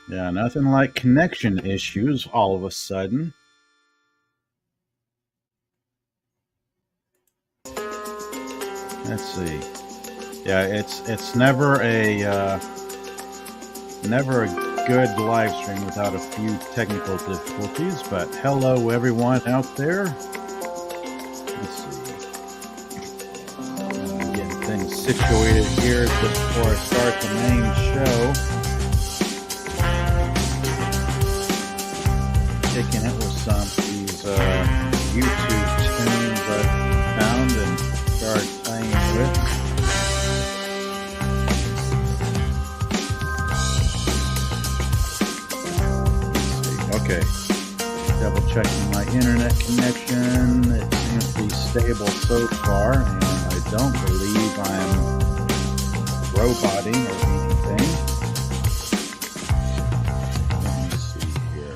Yeah, nothing like connection issues all of a sudden. Let's see. Yeah, it's never a good live stream without a few technical difficulties. But hello, everyone out there. Let's see. Getting things situated here just before I start the main show. Kicking it with some of these YouTube tunes I found and started playing with. Okay, double checking my internet connection. It seems to be stable so far, and I don't believe I'm roboting or anything. Let me see here.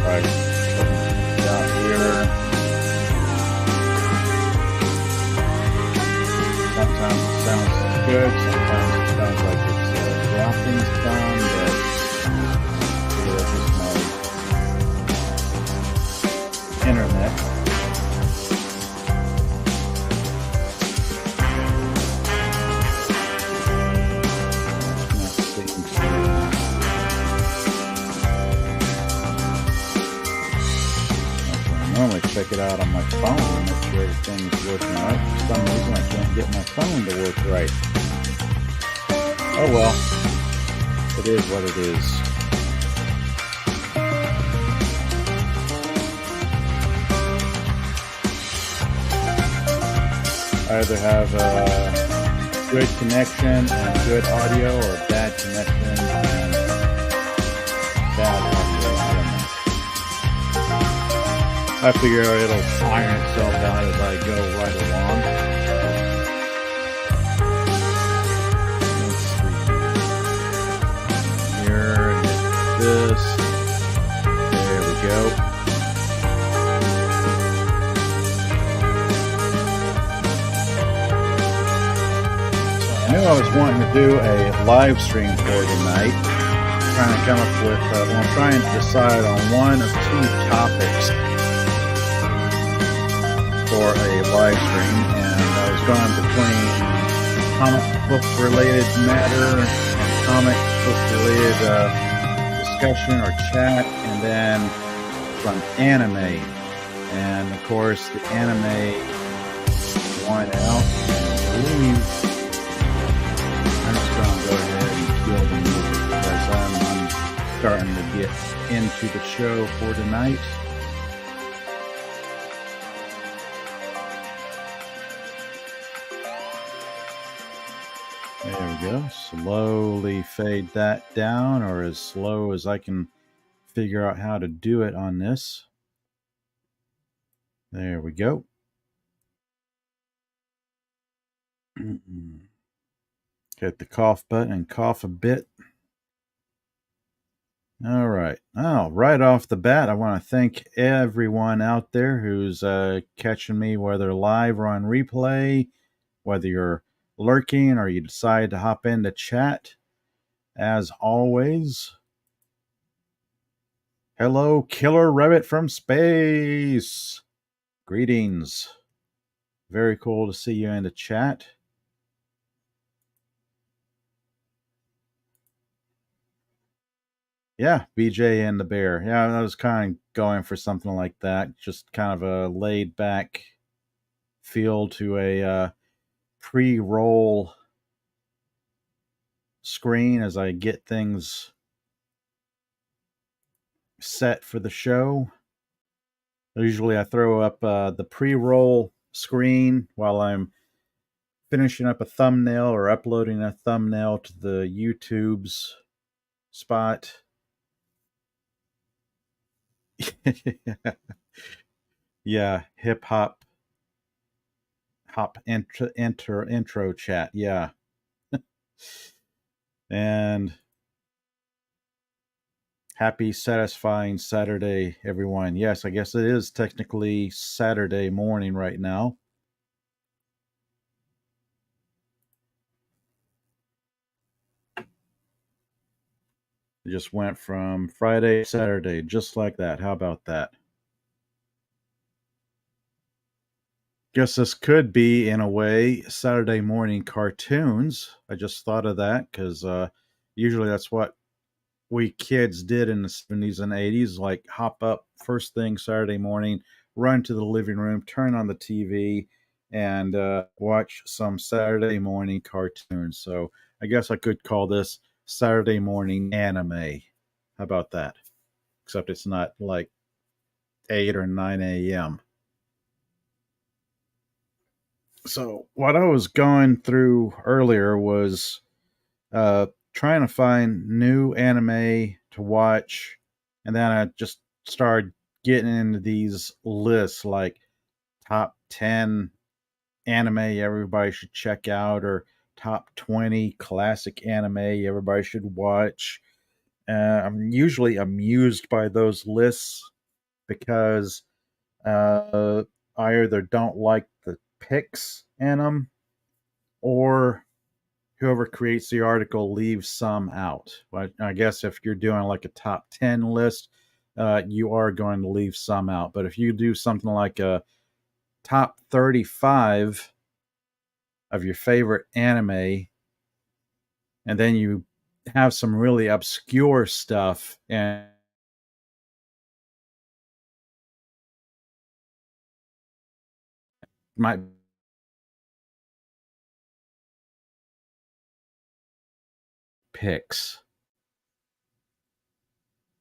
All right, down here. Sometimes it sounds good, sometimes it sounds like it's dropping some, but this is my internet. I normally check it out on my phone and make sure everything's working right. For some reason I can't get my phone to work right. Oh well, it is what it is. I either have a good connection and good audio, or bad connection and bad audio. I figure it'll iron itself out as I go right along. Let's see. Here, hit this. There we go. I knew I was wanting to do a live stream for tonight. Trying to come up with, I'm trying to decide on one of two topics for a live stream, and I was going between comic book related matter and comic book related discussion or chat, and then from anime. And of course, the anime won out. I'm just going to go ahead and kill the music because I'm starting to get into the show for tonight. There we go. Slowly fade that down, or as slow as I can figure out how to do it on this. There we go. Hit the cough button and cough a bit. All right. Oh, right off the bat, I want to thank everyone out there who's catching me, whether live or on replay, whether you're lurking or you decide to hop into chat. As always, hello, Killer Rabbit from space. Greetings. Very cool to see you in the chat. Yeah, BJ and the Bear. Yeah, I was kind of going for something like that. Just kind of a laid back feel to a pre-roll screen as I get things set for the show. Usually I throw up the pre-roll screen while I'm finishing up a thumbnail or uploading a thumbnail to the YouTube's spot. Yeah, hip hop intro chat. Yeah. And happy satisfying Saturday, everyone. Yes, I guess it is technically Saturday morning right now. It just went from Friday to Saturday, just like that. How about that? Guess this could be, in a way, Saturday morning cartoons. I just thought of that because usually that's what we kids did in the 70s and 80s, like hop up first thing Saturday morning, run to the living room, turn on the TV, and watch some Saturday morning cartoons. So I guess I could call this Saturday morning anime. How about that? Except it's not like 8 or 9 a.m. So what I was going through earlier was uh, trying to find new anime to watch, and then I just started getting into these lists like top 10 anime everybody should check out, or top 20 classic anime everybody should watch. I'm usually amused by those lists because I either don't like the picks in them, or whoever creates the article leaves some out. But I guess if you're doing like a top 10 list, you are going to leave some out. But if you do something like a top 35 of your favorite anime, and then you have some really obscure stuff and might picks.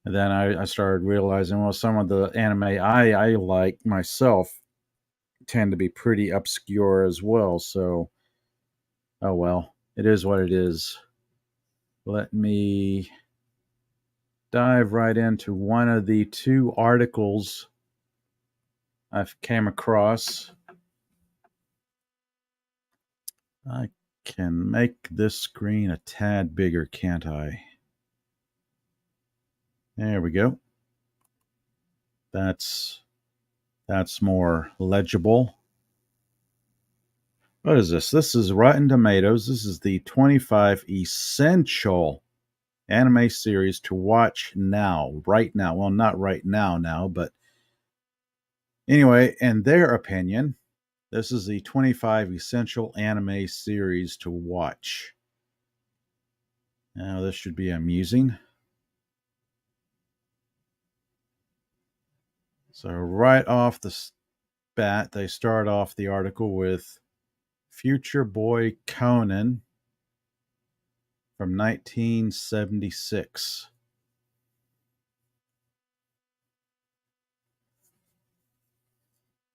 And then I started realizing, well, some of the anime I like myself tend to be pretty obscure as well. So, oh well, it is what it is. Let me dive right into one of the two articles I've came across. I can make this screen a tad bigger, can't I? There we go. That's more legible. What is this? This is Rotten Tomatoes. This is the 25 essential anime series to watch now, right now. Well, not right now, but anyway, in their opinion, this is the 25 essential anime series to watch. Now, this should be amusing. So, right off the bat, they start off the article with Future Boy Conan from 1976.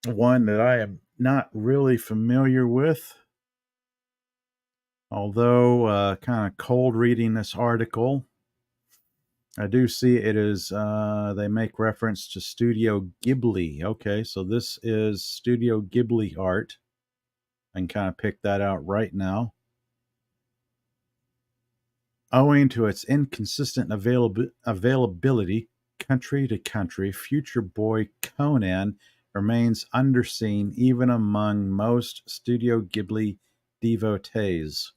One that I am not really familiar with, although kind of cold reading this article. I do see it is, they make reference to Studio Ghibli. Okay, so this is Studio Ghibli art. I can kind of pick that out right now. Owing to its inconsistent availability country to country, Future Boy Conan remains underseen even among most Studio Ghibli devotees.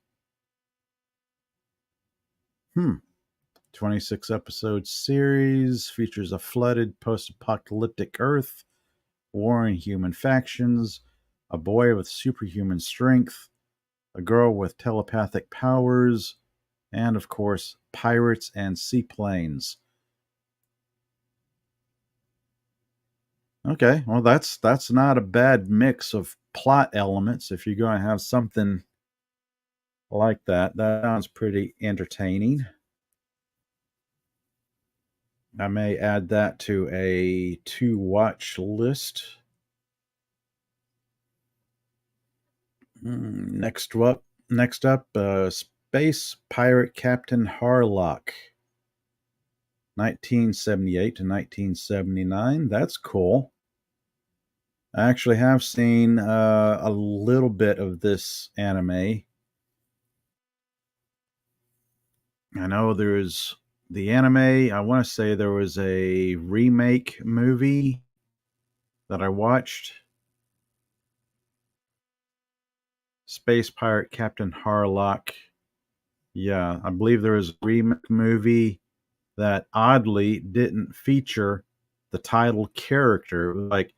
26 episode series features a flooded post apocalyptic Earth, warring human factions, a boy with superhuman strength, a girl with telepathic powers, and of course, pirates and seaplanes. Okay, well that's not a bad mix of plot elements if you're going to have something like that. That sounds pretty entertaining. I may add that to a to watch list. Next up, Space Pirate Captain Harlock, 1978 to 1979. That's cool. I actually have seen a little bit of this anime. I know there's the anime. I want to say there was a remake movie that I watched. Space Pirate Captain Harlock. Yeah, I believe there was a remake movie. that oddly didn't feature the title character. Like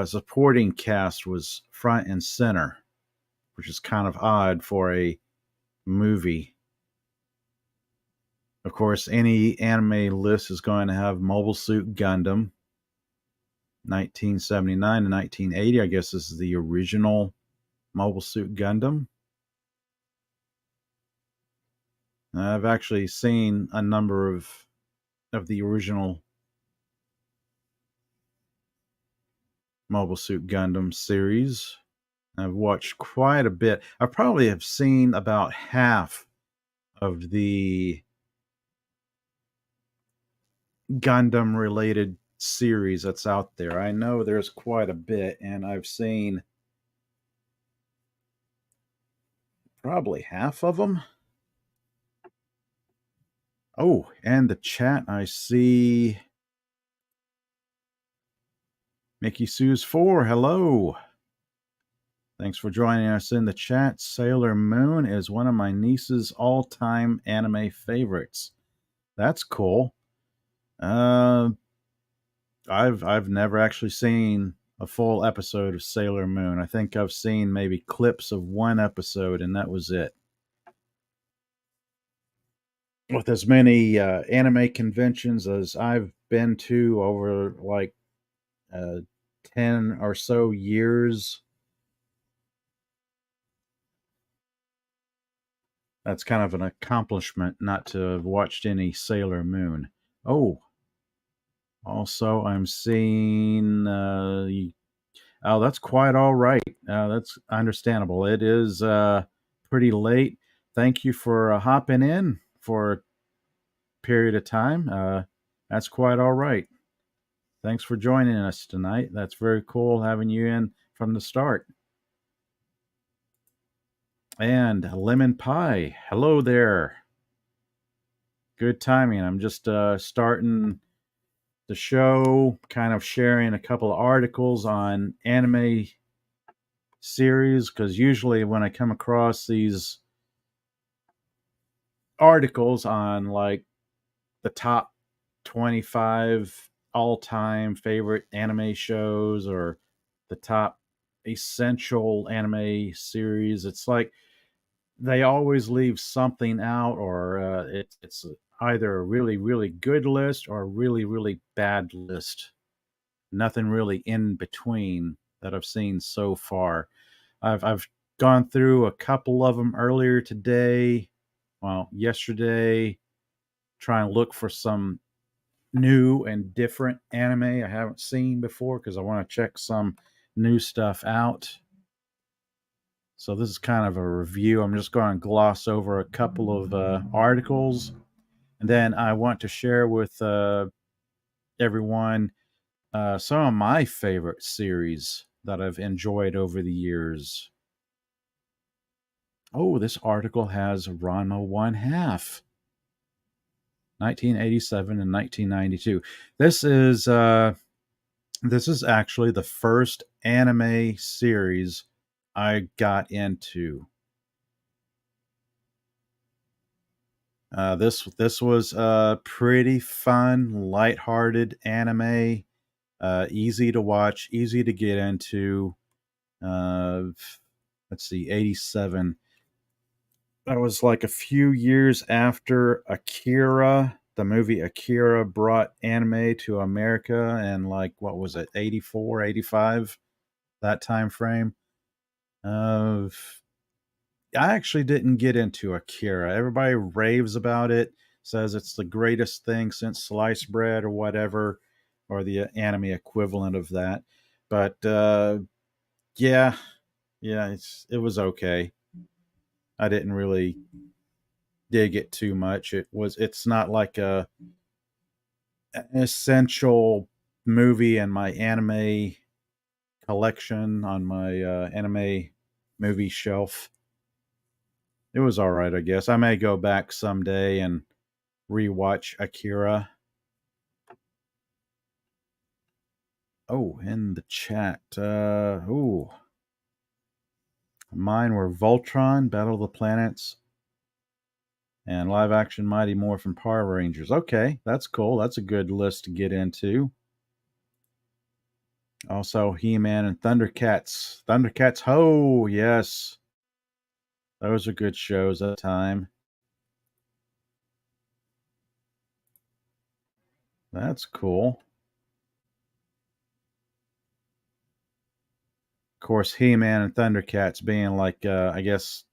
supporting cast was front and center, which is kind of odd for a movie. Of course, any anime list is going to have Mobile Suit Gundam, 1979 to 1980. I guess this is the original Mobile Suit Gundam. I've actually seen a number of the original Mobile Suit Gundam series. I've watched quite a bit. I probably have seen about half of the Gundam related series that's out there. I know there's quite a bit, and I've seen probably half of them. Oh, and the chat, I see Mickey Sue's 4. Hello. Thanks for joining us in the chat. Sailor Moon is one of my niece's all-time anime favorites. That's cool. I've never actually seen a full episode of Sailor Moon. I think I've seen maybe clips of one episode, and that was it. With as many anime conventions as I've been to over like 10 or so years, that's kind of an accomplishment not to have watched any Sailor Moon. Oh, also, I'm seeing. Oh, that's quite all right. That's understandable. It is pretty late. Thank you for hopping in for a period of time. That's quite all right. Thanks for joining us tonight. That's very cool having you in from the start. And Lemon Pie, hello there. Good timing. I'm just starting the show, kind of sharing a couple of articles on anime series, because usually when I come across these articles on like the top 25 all-time favorite anime shows or the top essential anime series, it's like they always leave something out, or it's either a really really good list or a really really bad list. Nothing really in between that I've seen so far. I've gone through a couple of them earlier today, well, yesterday, trying to look for some new and different anime I haven't seen before because I want to check some new stuff out. So this is kind of a review. I'm just going to gloss over a couple of articles, and then I want to share with everyone some of my favorite series that I've enjoyed over the years. Oh, this article has Ranma One Half, 1987 and 1992. This is actually the first anime series I got into. This was a pretty fun, lighthearted anime. Easy to watch, easy to get into. Uh, let's see, 87. That was like a few years after Akira. The movie Akira brought anime to America, and like what was it, 84, 85, that time frame. Uh, I actually didn't get into Akira. Everybody raves about it, says it's the greatest thing since sliced bread or whatever, or the anime equivalent of that. But yeah, yeah, it was okay. I didn't really dig it too much. It's not like an essential movie in my anime collection on my anime movie shelf. It was all right, I guess. I may go back someday and rewatch Akira. Oh, in the chat. Ooh. Mine were Voltron, Battle of the Planets, and live action Mighty Morphin Power Rangers. Okay, that's cool. That's a good list to get into. Also, He-Man and Thundercats. Thundercats Ho! Yes. Those are good shows at the time. That's cool. Of course, He-Man and Thundercats being like, I guess,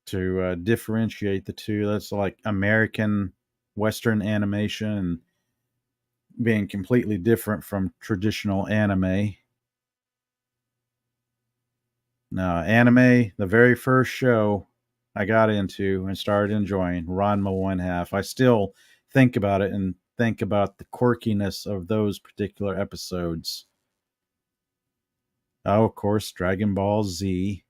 to differentiate the two, that's like American Western animation and being completely different from traditional anime. Now, anime, the very first show I got into and started enjoying, Ranma One Half. I still think about it and think about the quirkiness of those particular episodes. Oh, of course, Dragon Ball Z.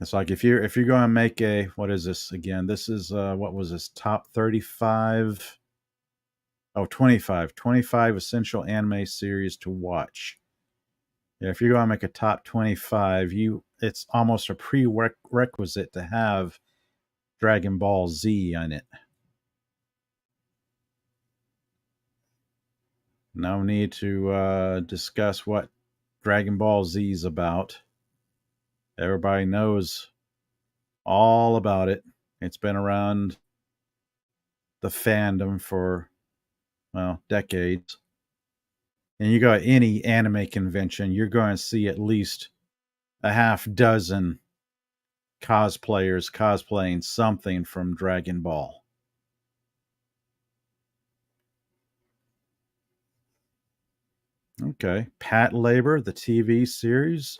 It's like if you're going to make a, what is this again? This is what was this, top 35? Oh, 25 essential anime series to watch. Yeah, if you're going to make a top 25, it's almost a prerequisite to have Dragon Ball Z on it. No need to discuss what Dragon Ball Z is about. Everybody knows all about it. It's been around the fandom for, well, decades. And you go to any anime convention, you're going to see at least a half dozen cosplayers cosplaying something from Dragon Ball. Okay. Pat Labor, the TV series.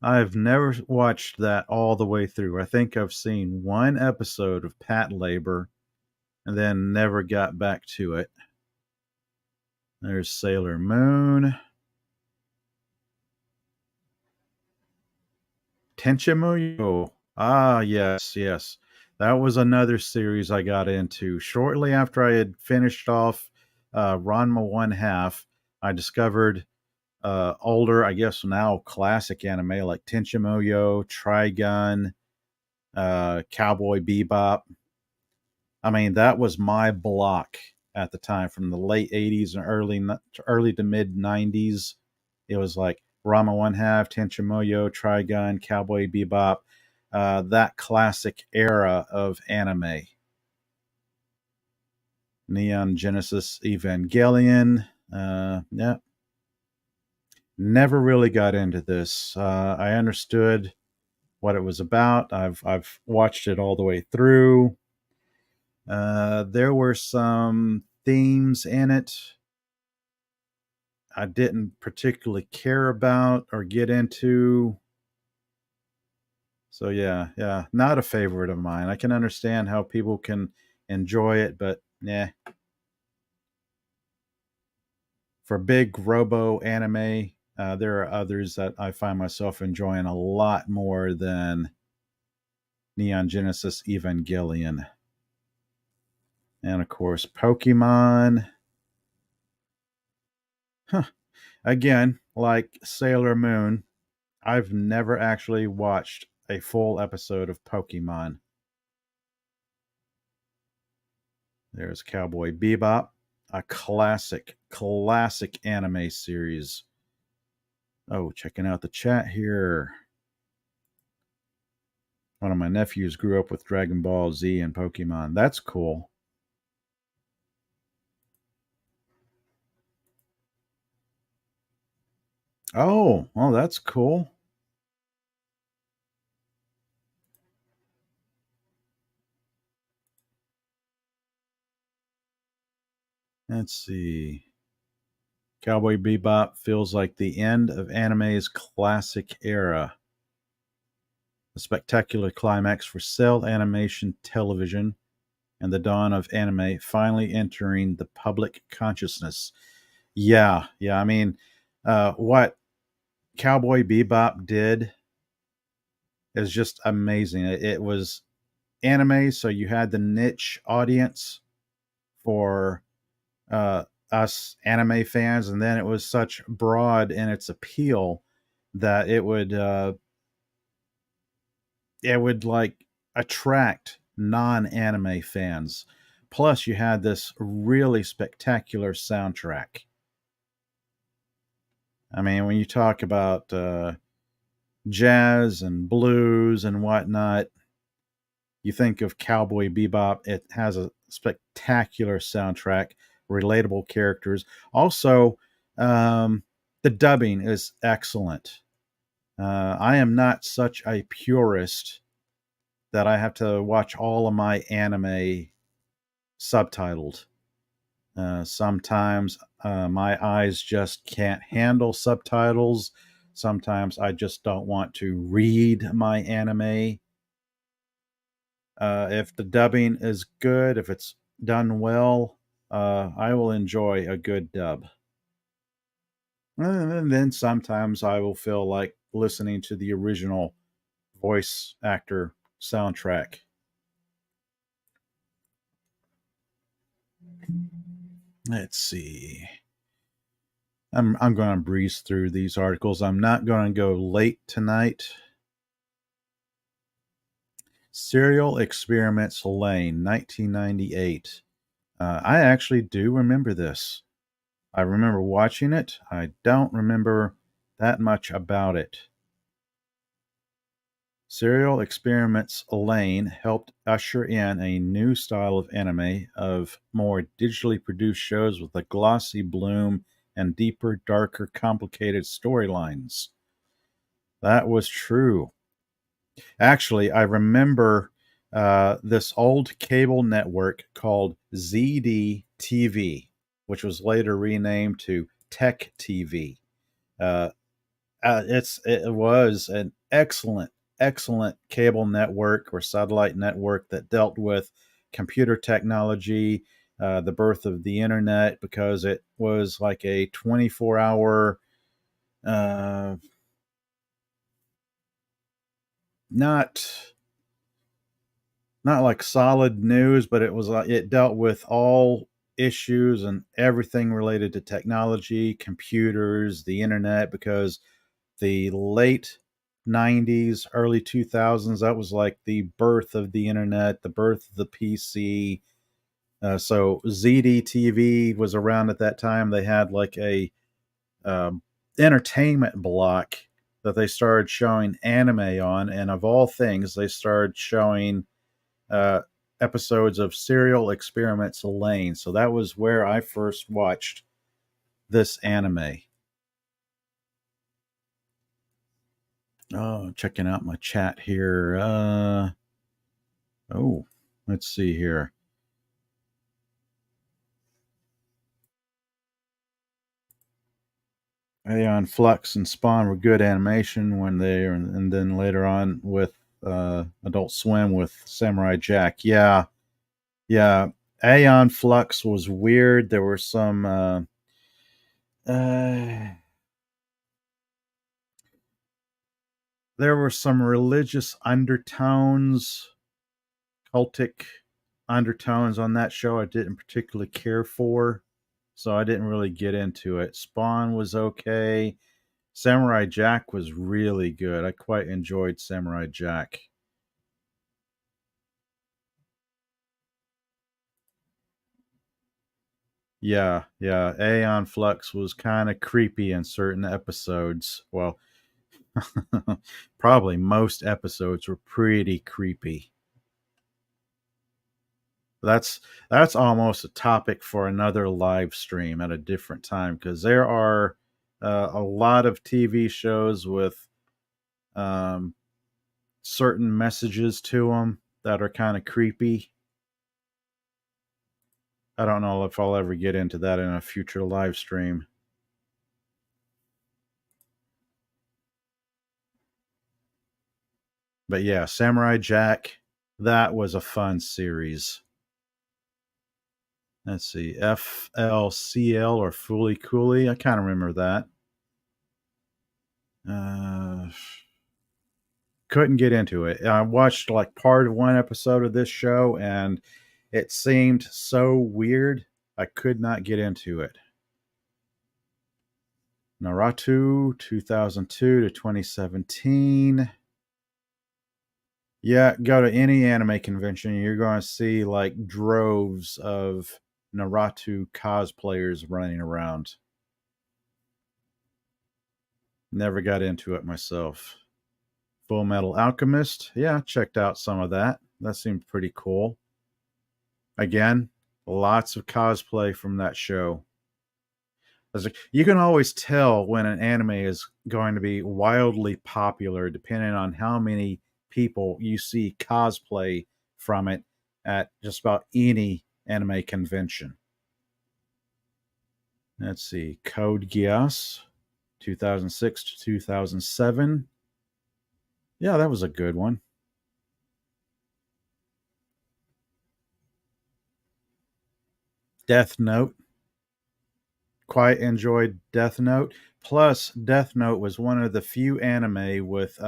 I've never watched that all the way through. I think I've seen one episode of Pat Labor and then never got back to it. There's Sailor Moon. Tenchimuyo. Ah, yes, yes. That was another series I got into. Shortly after I had finished off Ranma One Half, I discovered older, I guess now classic anime like Tenchimuyo, Trigun, Cowboy Bebop. I mean, that was my block at the time from the late 80s and early to mid 90s. It was like Rama One Half, Tenchimuyo, Trigun, Cowboy Bebop, that classic era of anime. Neon Genesis Evangelion. Yeah. Never really got into this. I understood what it was about. I've watched it all the way through. There were some themes in it I didn't particularly care about or get into. So yeah, not a favorite of mine. I can understand how people can enjoy it, but yeah. For big robo anime, there are others that I find myself enjoying a lot more than Neon Genesis Evangelion. And of course, Pokemon. Huh. Again, like Sailor Moon, I've never actually watched a full episode of Pokemon. There's Cowboy Bebop, a classic anime series. Oh, checking out the chat here. One of my nephews grew up with Dragon Ball Z and Pokemon. That's cool. Oh, that's cool. Let's see. Cowboy Bebop feels like the end of anime's classic era. A spectacular climax for cell animation television and the dawn of anime finally entering the public consciousness. Yeah. I mean, what Cowboy Bebop did is just amazing. It was anime, so you had the niche audience for us anime fans, and then it was such broad in its appeal that it would like attract non-anime fans. Plus, you had this really spectacular soundtrack. I mean, when you talk about jazz and blues and whatnot, you think of Cowboy Bebop. It has a spectacular soundtrack, relatable characters. Also, um, the dubbing is excellent. I am not such a purist that I have to watch all of my anime subtitled. Sometimes my eyes just can't handle subtitles. Sometimes I just don't want to read my anime. If the dubbing is good, if it's done well, I will enjoy a good dub. And then sometimes I will feel like listening to the original voice actor soundtrack. Let's see. I'm going to breeze through these articles. I'm not going to go late tonight. Serial Experiments Lane, 1998. I actually do remember this. I remember watching it. I don't remember that much about it. Serial Experiments Lane helped usher in a new style of anime, of more digitally produced shows with a glossy bloom and deeper, darker, complicated storylines. That was true. Actually, I remember this old cable network called ZD TV, which was later renamed to Tech TV. Uh, it was an excellent cable network or satellite network that dealt with computer technology, the birth of the internet, because it was like a 24-hour, uh, not not like solid news, but it was it dealt with all issues and everything related to technology, computers, the internet, because the late 90s, early 2000s, that was like the birth of the internet, the birth of the PC. So ZDTV was around at that time. They had like a um, entertainment block that they started showing anime on, and of all things, they started showing uh, episodes of Serial Experiments Lane. So that was where I first watched this anime. Oh, checking out my chat here. Oh, let's see here. Aeon Flux and Spawn were good animation when they, and then later on with Adult Swim with Samurai Jack. Yeah, yeah. Aeon Flux was weird. There were some. Uh, there were some religious undertones, cultic undertones on that show. I didn't particularly care for, so I didn't really get into it. Spawn was okay. Samurai Jack was really good. I quite enjoyed Samurai Jack. Yeah, yeah. Aeon Flux was kind of creepy in certain episodes. Well, probably most episodes were pretty creepy. That's that's almost a topic for another live stream at a different time, because there are a lot of TV shows with um, certain messages to them that are kind of creepy. I don't know if I'll ever get into that in a future live stream. But yeah, Samurai Jack, that was a fun series. Let's see, FLCL or Fooly Cooley. I kind of remember that. Uh, couldn't get into it. I watched like part of one episode of this show and it seemed so weird. I could not get into it. Naruto 2002 to 2017. Yeah, go to any anime convention, you're going to see like droves of Naruto cosplayers running around. Never got into it myself. Full Metal Alchemist. Yeah, checked out some of that. That seemed pretty cool. Again, lots of cosplay from that show. You can always tell when an anime is going to be wildly popular depending on how many people you see cosplay from it at just about any anime convention. Let's see. Code Geass, 2006 to 2007. Yeah, that was a good one. Death Note. Quite enjoyed Death Note. Plus, Death Note was one of the few anime with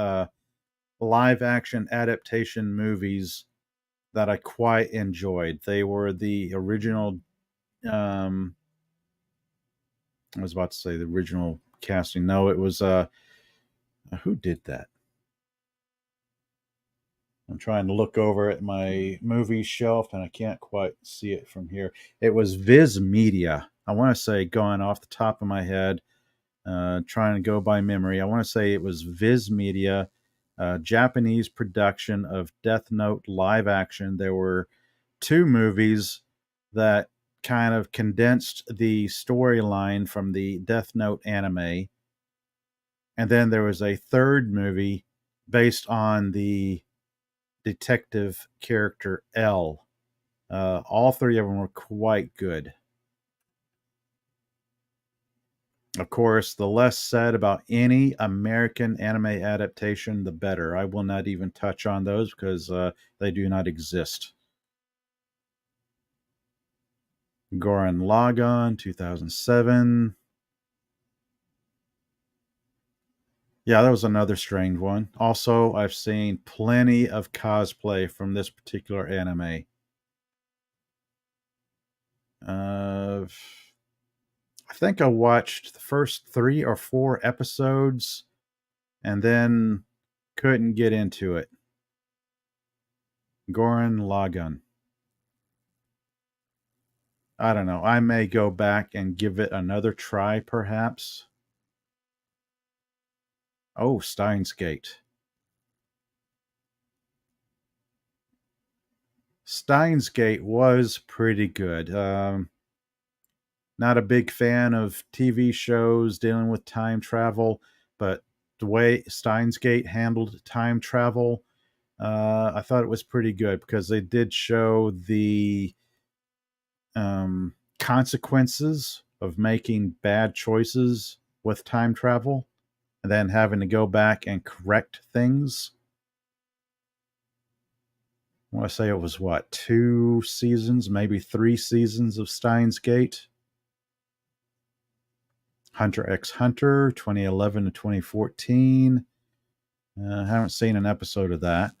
live action adaptation movies that I quite enjoyed. They were the original. Um, I was about to say the original casting. No, it was who did that? I'm trying to look over at my movie shelf and I can't quite see it from here. It was Viz Media. I want to say, going off the top of my head, trying to go by memory, I want to say it was Viz Media, Japanese production of Death Note live action. There were two movies that kind of condensed the storyline from the Death Note anime. And then there was a third movie based on the detective character L. All three of them were quite good. Of course, the less said about any American anime adaptation, the better. I will not even touch on those because they do not exist. Goran Lagann, 2007. Yeah, that was another strange one. Also, I've seen plenty of cosplay from this particular anime. Uh, I think I watched the first 3 or 4 episodes and then couldn't get into it. Goran Lagann. I don't know. I may go back and give it another try, perhaps. Oh, Steins Gate. Steins Gate was pretty good. Not a big fan of TV shows dealing with time travel, but the way Steins Gate handled time travel, I thought it was pretty good because they did show the consequences of making bad choices with time travel and then having to go back and correct things. I want to say it was what, 2 seasons, maybe 3 seasons of Steins Gate. Hunter x Hunter, 2011 to 2014. I haven't seen an episode of that.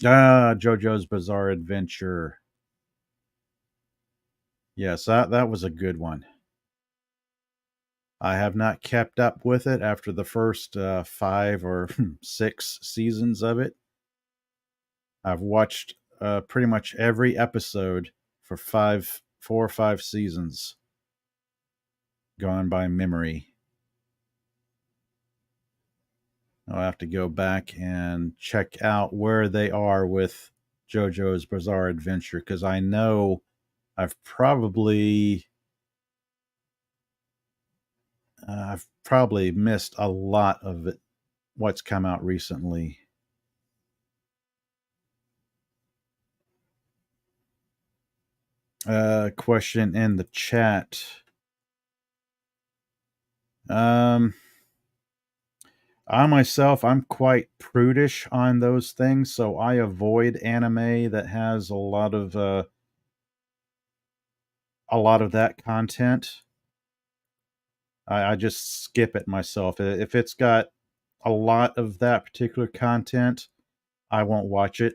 JoJo's Bizarre Adventure. Yes, that was a good one. I have not kept up with it after the first 5 or 6 seasons of it. I've watched pretty much every episode for 4 or 5 seasons, gone by memory. I'll have to go back and check out where they are with JoJo's Bizarre Adventure because I know I've probably missed a lot of it. What's come out recently? Question in the chat. I myself, I'm quite prudish on those things, so I avoid anime that has a lot of that content. I just skip it myself. If it's got a lot of that particular content, I won't watch it.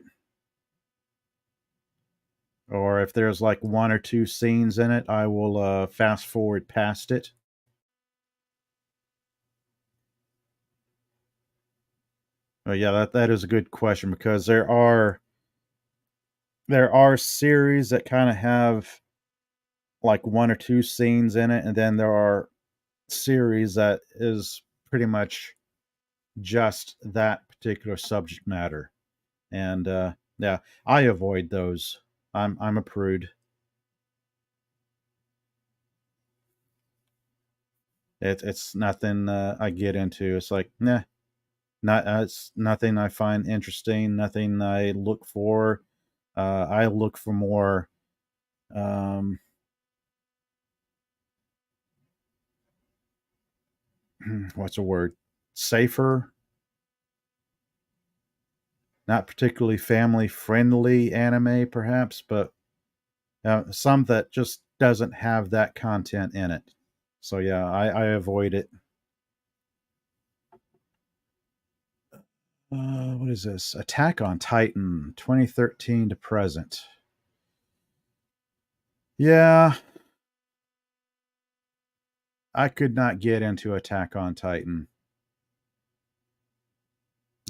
Or if there's like one or two scenes in it, I will fast forward past it. But yeah, that is a good question because there are series that kind of have like one or two scenes in it, and then there are series that is pretty much just that particular subject matter. And yeah, I avoid those. I'm a prude. It's nothing I get into. It's like nah, not it's nothing I find interesting. Nothing I look for. I look for more. Um, what's a word? Safer, not particularly family friendly anime, perhaps, but some that just doesn't have that content in it. So yeah, I avoid it. What is this? Attack on Titan, 2013 to present. Yeah, I could not get into Attack on Titan.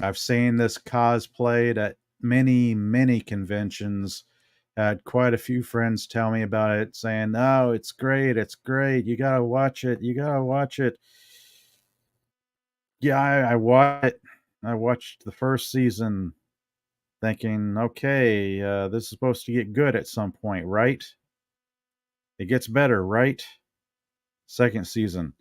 I've seen this cosplayed at many, many conventions. Had quite a few friends tell me about it, saying, "Oh, it's great! It's great! You gotta watch it! You gotta watch it!" Yeah, I watched it. I watched the first season, thinking, "Okay, this is supposed to get good at some point, right? It gets better, right?" Second season,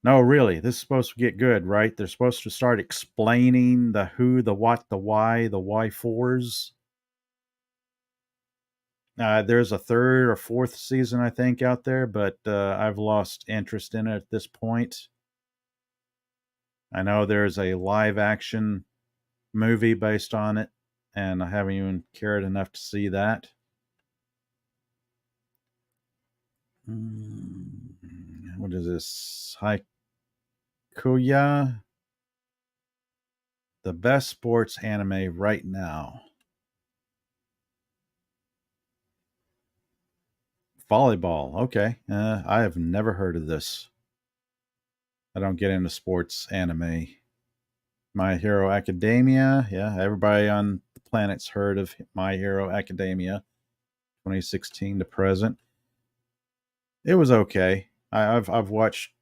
no, really, this is supposed to get good, right? They're supposed to start explaining the who, the what, the why fours. There's a third or fourth season, I think, out there, but I've lost interest in it at this point. I know there's a live action movie based on it, and I haven't even cared enough to see that. What is this? Haikuya, the best sports anime right now. Volleyball. Okay. I have never heard of this. I don't get into sports anime. My Hero Academia. Yeah, everybody on the planet's heard of My Hero Academia, 2016 to present. It was okay. I've watched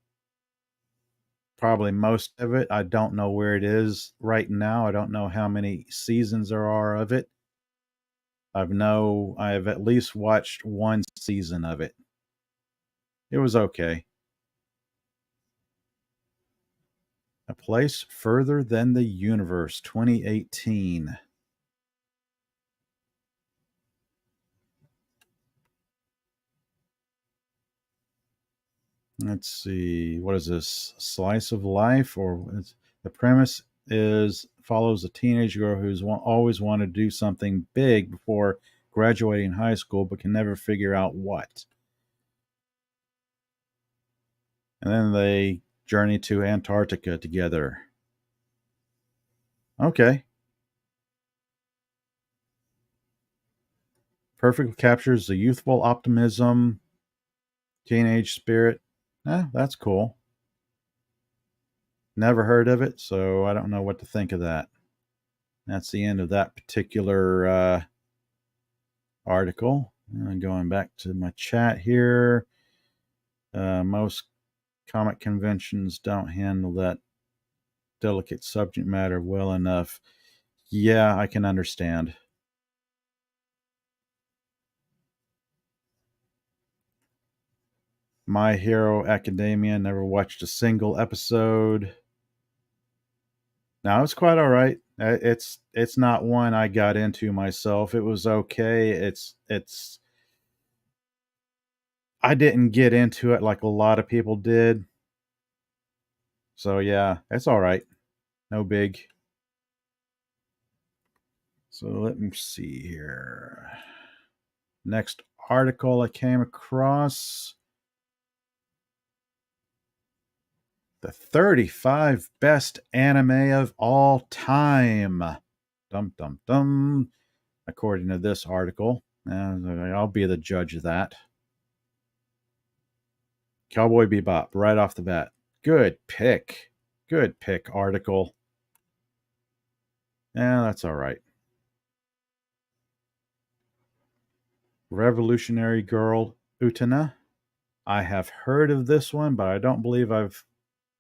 probably most of it. I don't know where it is right now. I don't know how many seasons there are of it. I have at least watched one season of it. It was okay. A Place Further Than the Universe, 2018. Let's see. What is this? Slice of life, or the premise is follows a teenage girl who's always wanted to do something big before graduating high school, but can never figure out what. And then they journey to Antarctica together. Okay. Perfectly captures the youthful optimism, teenage spirit. That's cool. Never heard of it, so I don't know what to think of that. That's the end of that particular article. Going back to my chat here, most comic conventions don't handle that delicate subject matter well enough. Yeah, I can understand. My Hero Academia, never watched a single episode. Now it's quite all right. It's not one I got into myself. It was okay. It's I didn't get into it like a lot of people did. So yeah, it's all right. No big. So let me see here. Next article I came across, the 35 best anime of all time. Dum dum dum. According to this article. I'll be the judge of that. Cowboy Bebop, right off the bat. Good pick. Good pick, article. Yeah, that's all right. Revolutionary Girl Utena. I have heard of this one, but I don't believe I've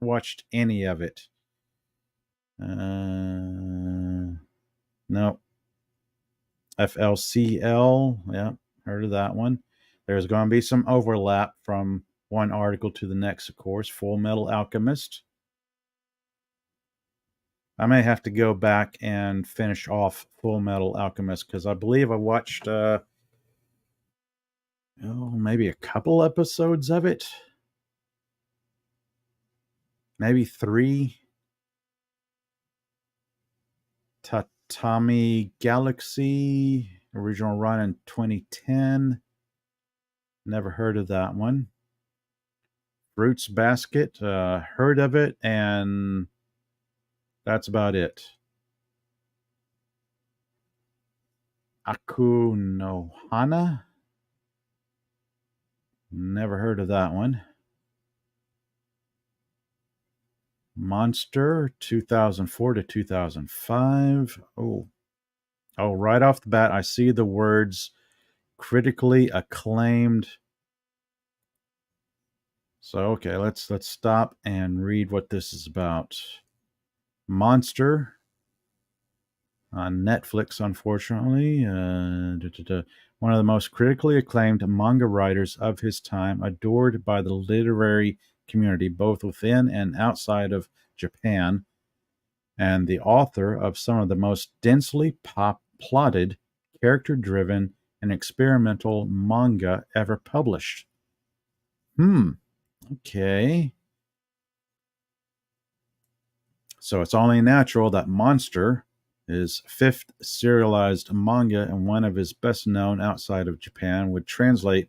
watched any of it. No. FLCL. Yeah, heard of that one. There's going to be some overlap from one article to the next, of course. Full Metal Alchemist. I may have to go back and finish off Full Metal Alchemist because I believe I watched maybe a couple episodes of it. Maybe 3. Tatami Galaxy, original run in 2010. Never heard of that one. Fruits Basket, heard of it, and that's about it. Aku no Hana. Never heard of that one. Monster 2004 to 2005. Oh, right off the bat, I see the words critically acclaimed. So okay, let's stop and read what this is about. Monster on Netflix, unfortunately. One of the most critically acclaimed manga writers of his time, adored by the literary community both within and outside of Japan, and the author of some of the most densely plotted, character-driven, and experimental manga ever published. Okay. So it's only natural that Monster, his 5th serialized manga and one of his best known outside of Japan, would translate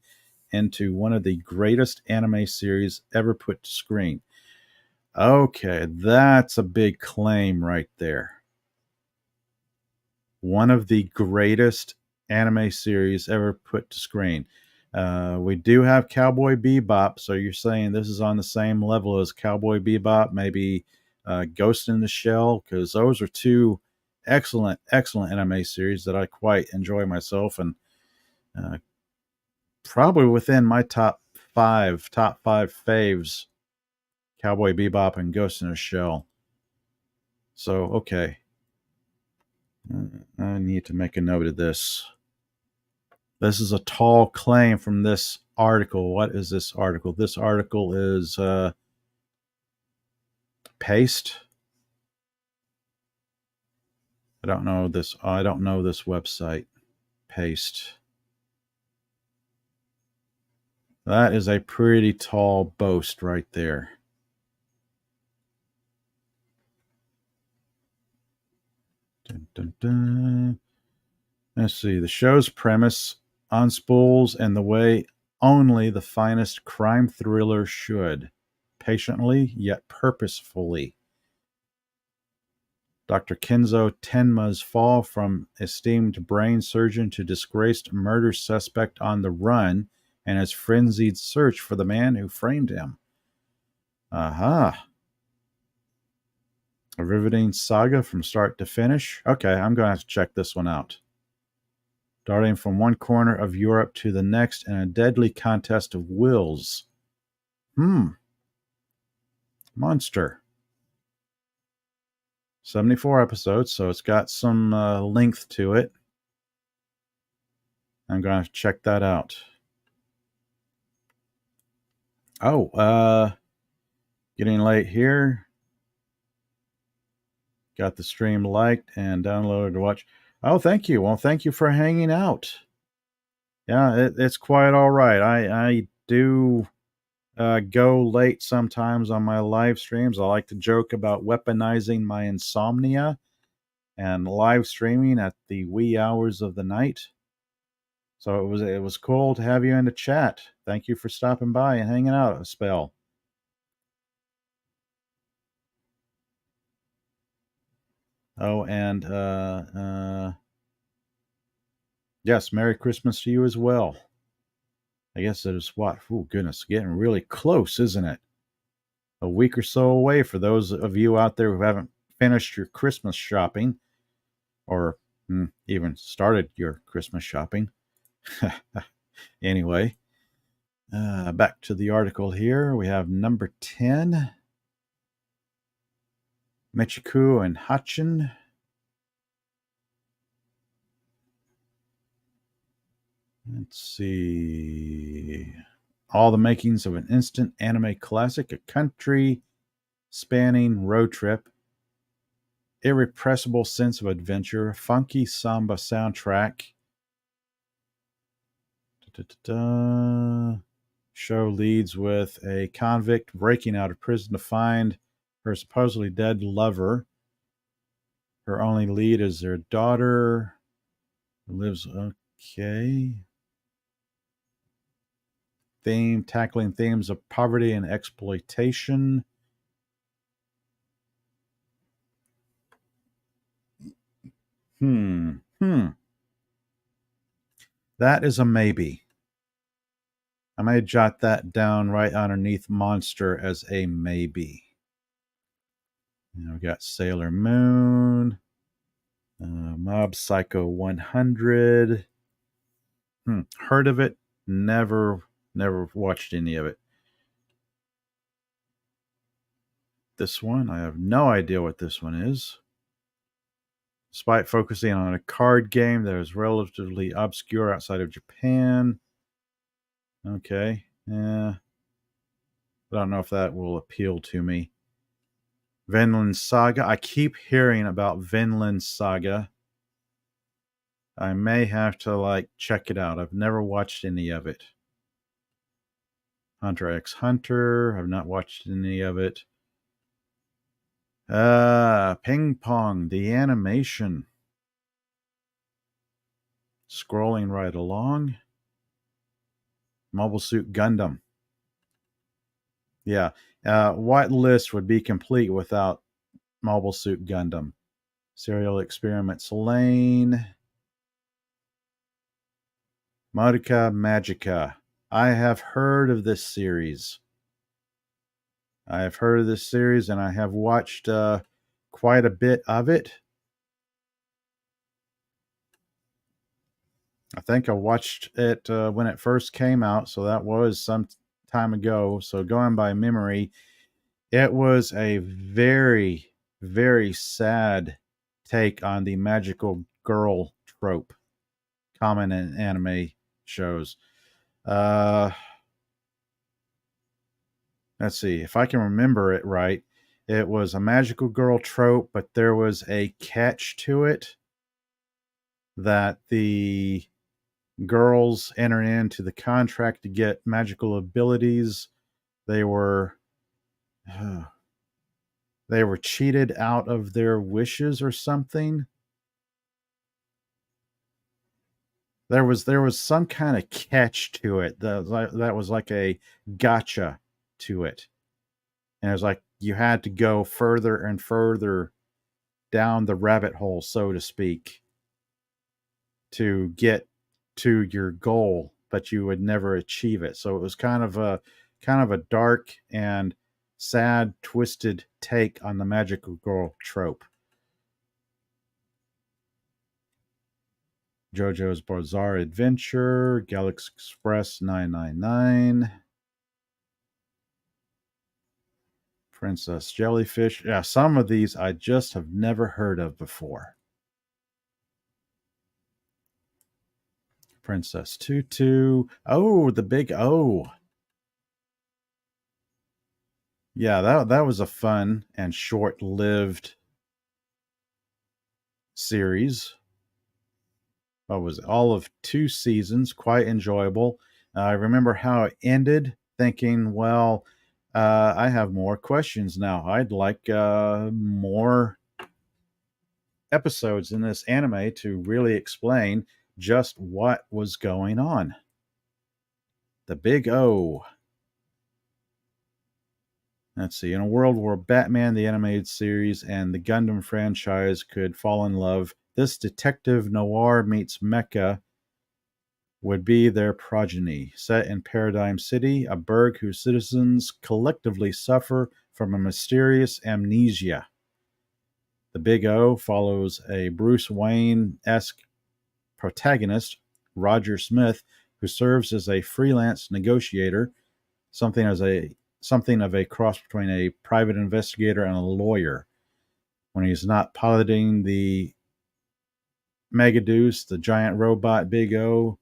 into one of the greatest anime series ever put to screen. Okay, that's a big claim right there. One of the greatest anime series ever put to screen. We do have Cowboy Bebop, so you're saying this is on the same level as Cowboy Bebop, maybe Ghost in the Shell, because those are 2 excellent anime series that I quite enjoy myself, and probably within my top 5 faves, Cowboy Bebop and Ghost in the Shell. So okay, I need to make a note of this. This is a tall claim from this article. What is this article? This article is Paste. I don't know this website. Paste. That is a pretty tall boast right there. Dun, dun, dun. Let's see. The show's premise unspools in the way only the finest crime thriller should, patiently yet purposefully. Dr. Kenzo Tenma's fall from esteemed brain surgeon to disgraced murder suspect on the run, and his frenzied search for the man who framed him. Aha. A riveting saga from start to finish. Okay, I'm going to have to check this one out. Darting from one corner of Europe to the next in a deadly contest of wills. Monster. 74 episodes, so it's got some length to it. I'm going to check that out. Oh, getting late here. Got the stream liked and downloaded to watch. Oh, thank you. Well, thank you for hanging out. Yeah, it's quite all right. I do go late sometimes on my live streams. I like to joke about weaponizing my insomnia and live streaming at the wee hours of the night. So it was cool to have you in the chat. Thank you for stopping by and hanging out a spell. Oh, and Yes, Merry Christmas to you as well. I guess it is what? Oh, goodness, getting really close, isn't it? A week or so away for those of you out there who haven't finished your Christmas shopping or even started your Christmas shopping. Anyway, back to the article here. We have number 10, Michiku and Hachin. Let's see. All the makings of an instant anime classic, a country spanning road trip, irrepressible sense of adventure, funky samba soundtrack. Da-da-da-da. Show leads with a convict breaking out of prison to find her supposedly dead lover. Her only lead is their daughter who lives okay. Tackling themes of poverty and exploitation. Hmm. That is a maybe. I may jot that down right underneath Monster as a maybe. We got Sailor Moon, Mob Psycho 100. Heard of it? Never watched any of it. This one, I have no idea what this one is. Despite focusing on a card game that is relatively obscure outside of Japan. Okay, yeah. I don't know if that will appeal to me. Vinland Saga. I keep hearing about Vinland Saga. I may have to check it out. I've never watched any of it. Hunter x Hunter. I've not watched any of it. Ping Pong, the animation. Scrolling right along. Mobile Suit Gundam. Yeah. What list would be complete without Mobile Suit Gundam? Serial Experiments Lane. Modica Magica. I have heard of this series. I have heard of this series and I have watched quite a bit of it. I think I watched it when it first came out, so that was some time ago. So going by memory, it was a very, very sad take on the magical girl trope common in anime shows. Let's see if I can remember it right. It was a magical girl trope, but there was a catch to it that the girls enter into the contract to get magical abilities. They were cheated out of their wishes or something. There was some kind of catch to it that was like a gotcha to it, and it was like you had to go further and further down the rabbit hole, so to speak, to get to your goal, but you would never achieve it. So it was kind of a dark and sad, twisted take on the magical girl trope. JoJo's Bizarre Adventure, Galaxy Express 999, Princess Jellyfish. Yeah, some of these I just have never heard of before. Princess Tutu. Oh, the big O. Yeah, that was a fun and short-lived series. What was it? All of 2 seasons, quite enjoyable. I remember how it ended, thinking, well, I have more questions now. I'd like more episodes in this anime to really explain just what was going on. The Big O. Let's see. In a world where Batman the Animated Series and the Gundam franchise could fall in love, this detective noir meets mecha would be their progeny. Set in Paradigm City, a burg whose citizens collectively suffer from a mysterious amnesia. The Big O follows a Bruce Wayne-esque protagonist, Roger Smith, who serves as a freelance negotiator, something of a cross between a private investigator and a lawyer. When he's not piloting the Megaduce, the giant robot Big O,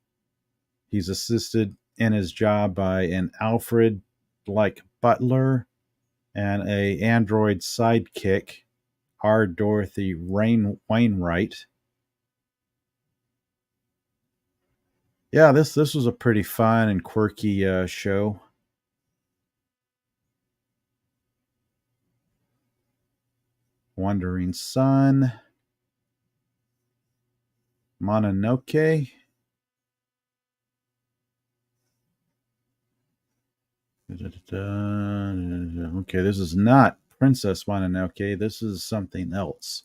he's assisted in his job by an Alfred-like butler and a android sidekick, R. Dorothy Wainwright. Yeah, this was a pretty fun and quirky show. Wandering Sun, Mononoke. Okay, this is not Princess Mononoke. This is something else.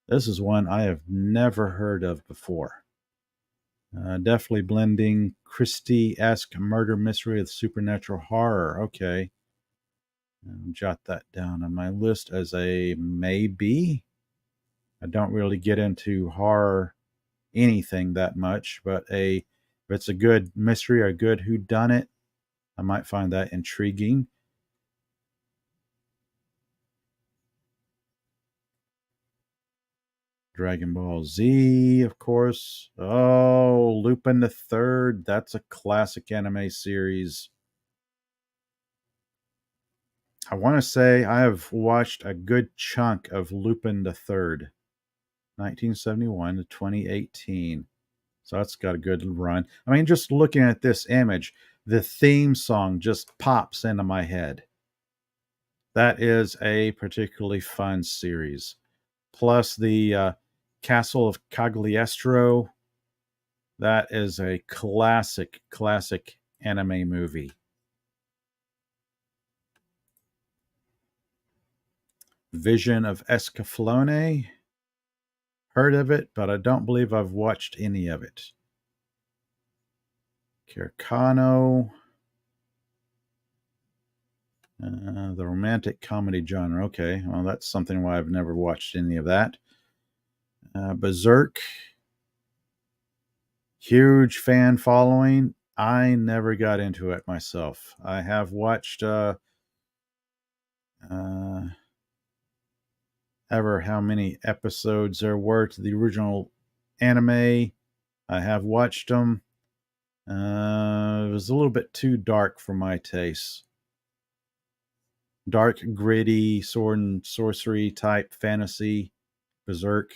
This is one I have never heard of before. Definitely blending Christie-esque murder mystery with supernatural horror. Okay. I'll jot that down on my list as a maybe. I don't really get into horror anything that much, but if it's a good mystery or a good whodunit, I might find that intriguing. Dragon Ball Z, of course. Oh, Lupin the Third. That's a classic anime series. I want to say I have watched a good chunk of Lupin the Third, 1971 to 2018. So that's got a good run. I mean, just looking at this image, the theme song just pops into my head. That is a particularly fun series. Plus the Castle of Cagliostro. That is a classic anime movie. Vision of Escaflowne. Heard of it, but I don't believe I've watched any of it. Kirkano. The romantic comedy genre. Okay, well, that's something why I've never watched any of that. Berserk. Huge fan following. I never got into it myself. I have watched ever how many episodes there were to the original anime. I have watched them. It was a little bit too dark for my taste. Dark, gritty, sword and sorcery type fantasy, Berserk.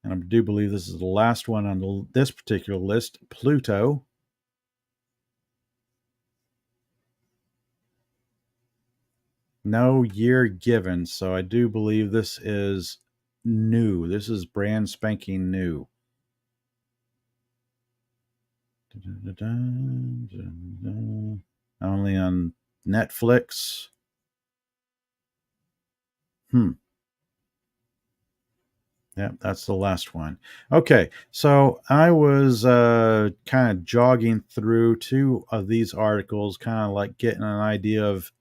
And I do believe this is the last one on this particular list, Pluto. No year given, so I do believe this is new. This is brand spanking new. Only on Netflix. Yeah, that's the last one. Okay, so I was kind of jogging through two of these articles, kind of like getting an idea of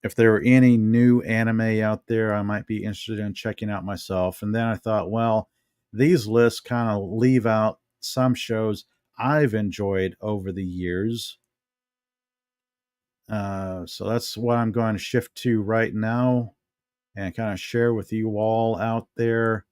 if there were any new anime out there I might be interested in checking out myself. And then I thought, well, these lists kind of leave out some shows I've enjoyed over the years. So that's what I'm going to shift to right now and kind of share with you all out there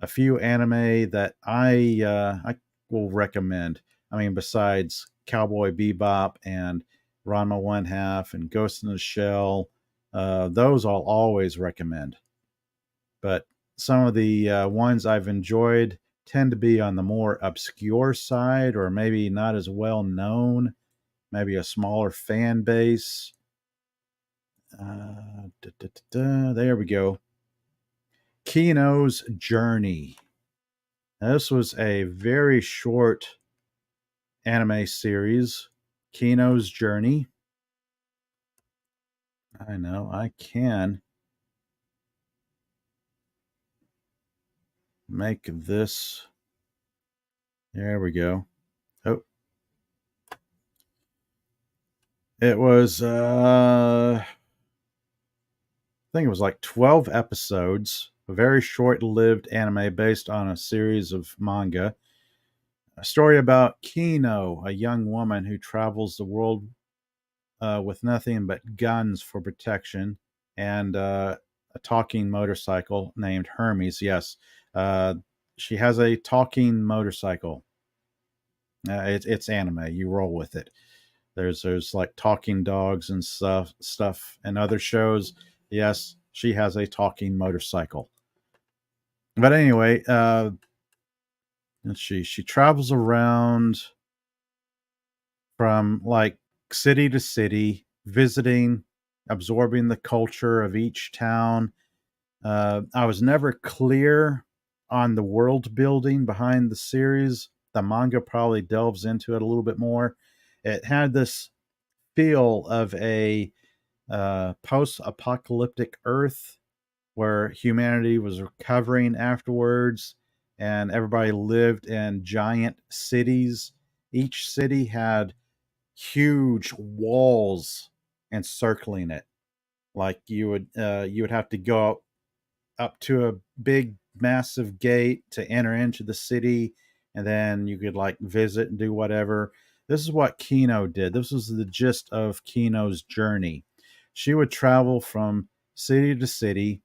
a few anime that I will recommend. I mean, besides Cowboy Bebop and Ranma One Half and Ghost in the Shell, those I'll always recommend. But some of the ones I've enjoyed tend to be on the more obscure side, or maybe not as well known, maybe a smaller fan base. There we go. Kino's Journey. Now, this was a very short anime series, Kino's Journey. I know I can make this There we go. Oh, it was I think it was like 12 episodes, a very short-lived anime based on a series of manga. A story about Kino, a young woman who travels the world with nothing but guns for protection, and a talking motorcycle named Hermes. Yes, uh, she has a talking motorcycle. It's anime. You roll with it. There's like talking dogs and stuff and other shows. Yes, she has a talking motorcycle. But anyway, she travels around from like city to city, visiting, absorbing the culture of each town. I was never clear on the world building behind the series. The manga probably delves into it a little bit more. It had this feel of a post-apocalyptic Earth where humanity was recovering afterwards, and everybody lived in giant cities. Each city had huge walls encircling it. Like you would have to go up to a big massive gate to enter into the city, and then you could like visit and do whatever. This is what Kino did. This was the gist of Kino's journey. She would travel from city to city,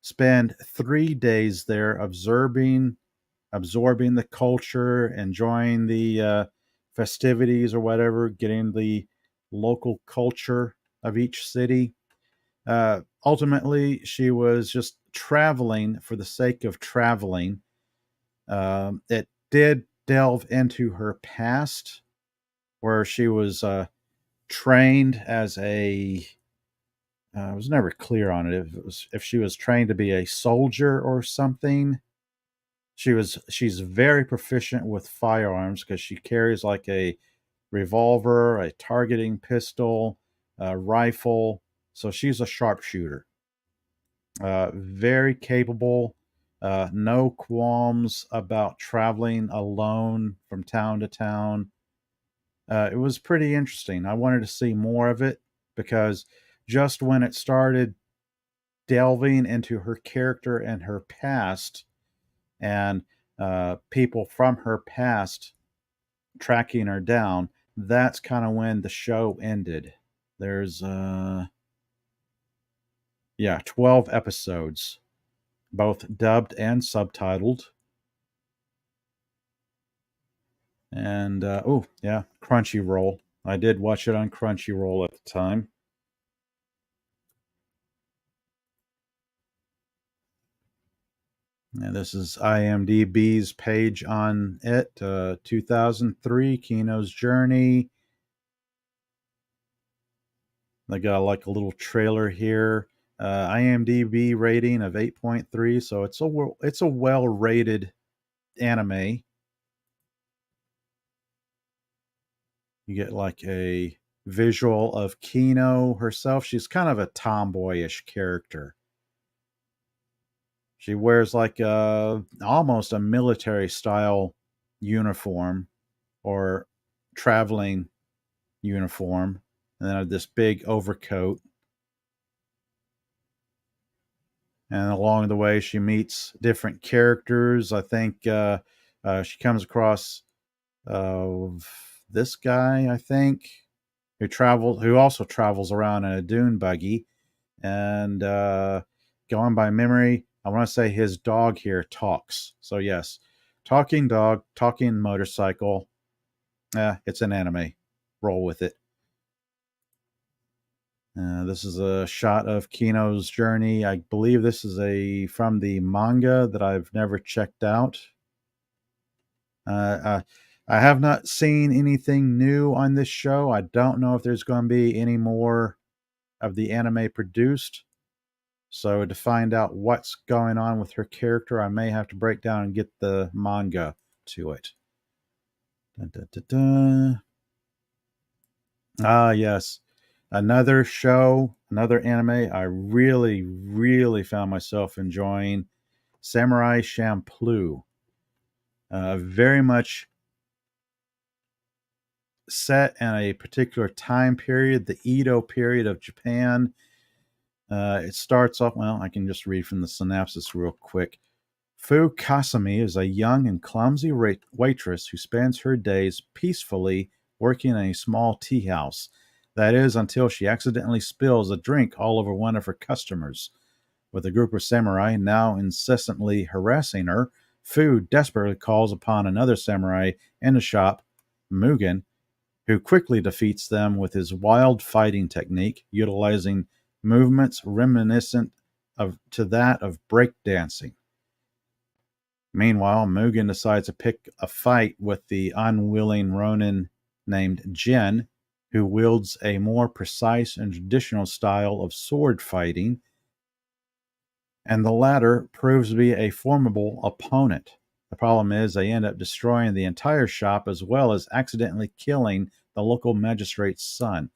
spend 3 days there absorbing the culture, enjoying the festivities or whatever, getting the local culture of each city. Ultimately, she was just traveling for the sake of traveling. It did delve into her past, where she was trained as a. I was never clear on it if she was trained to be a soldier or something. She's very proficient with firearms because she carries like a revolver, a targeting pistol, a rifle. So she's a sharpshooter. Very capable. No qualms about traveling alone from town to town. It was pretty interesting. I wanted to see more of it because just when it started delving into her character and her past, and people from her past tracking her down, that's kind of when the show ended. There's 12 episodes, both dubbed and subtitled. And oh yeah, Crunchyroll. I did watch it on Crunchyroll at the time. And this is IMDb's page on it. 2003, Kino's Journey. They got like a little trailer here. IMDb rating of 8.3, so it's a well rated anime. You get like a visual of Kino herself. She's kind of a tomboyish character. She wears like almost a military style uniform or traveling uniform, and then this big overcoat. And along the way, she meets different characters. I think she comes across uh, this guy, I think, who also travels around in a dune buggy. And going by memory, I want to say his dog here talks. So yes, talking dog, talking motorcycle. It's an anime. Roll with it. This is a shot of Kino's journey. I believe this is from the manga that I've never checked out. I have not seen anything new on this show. I don't know if there's going to be any more of the anime produced. So to find out what's going on with her character, I may have to break down and get the manga to it. Dun, dun, dun, dun. Ah, yes. Another show, another anime I really, really found myself enjoying, Samurai Champloo. Very much set in a particular time period, the Edo period of Japan. It starts off, well, I can just read from the synopsis real quick. Fu Kasumi is a young and clumsy waitress who spends her days peacefully working in a small tea house. That is, until she accidentally spills a drink all over one of her customers. With a group of samurai now incessantly harassing her, Fu desperately calls upon another samurai in the shop, Mugen, who quickly defeats them with his wild fighting technique, utilizing movements reminiscent to that of breakdancing. Meanwhile, Mugen decides to pick a fight with the unwilling Ronin named Jin, who wields a more precise and traditional style of sword fighting, and the latter proves to be a formidable opponent. The problem is they end up destroying the entire shop as well as accidentally killing the local magistrate's son.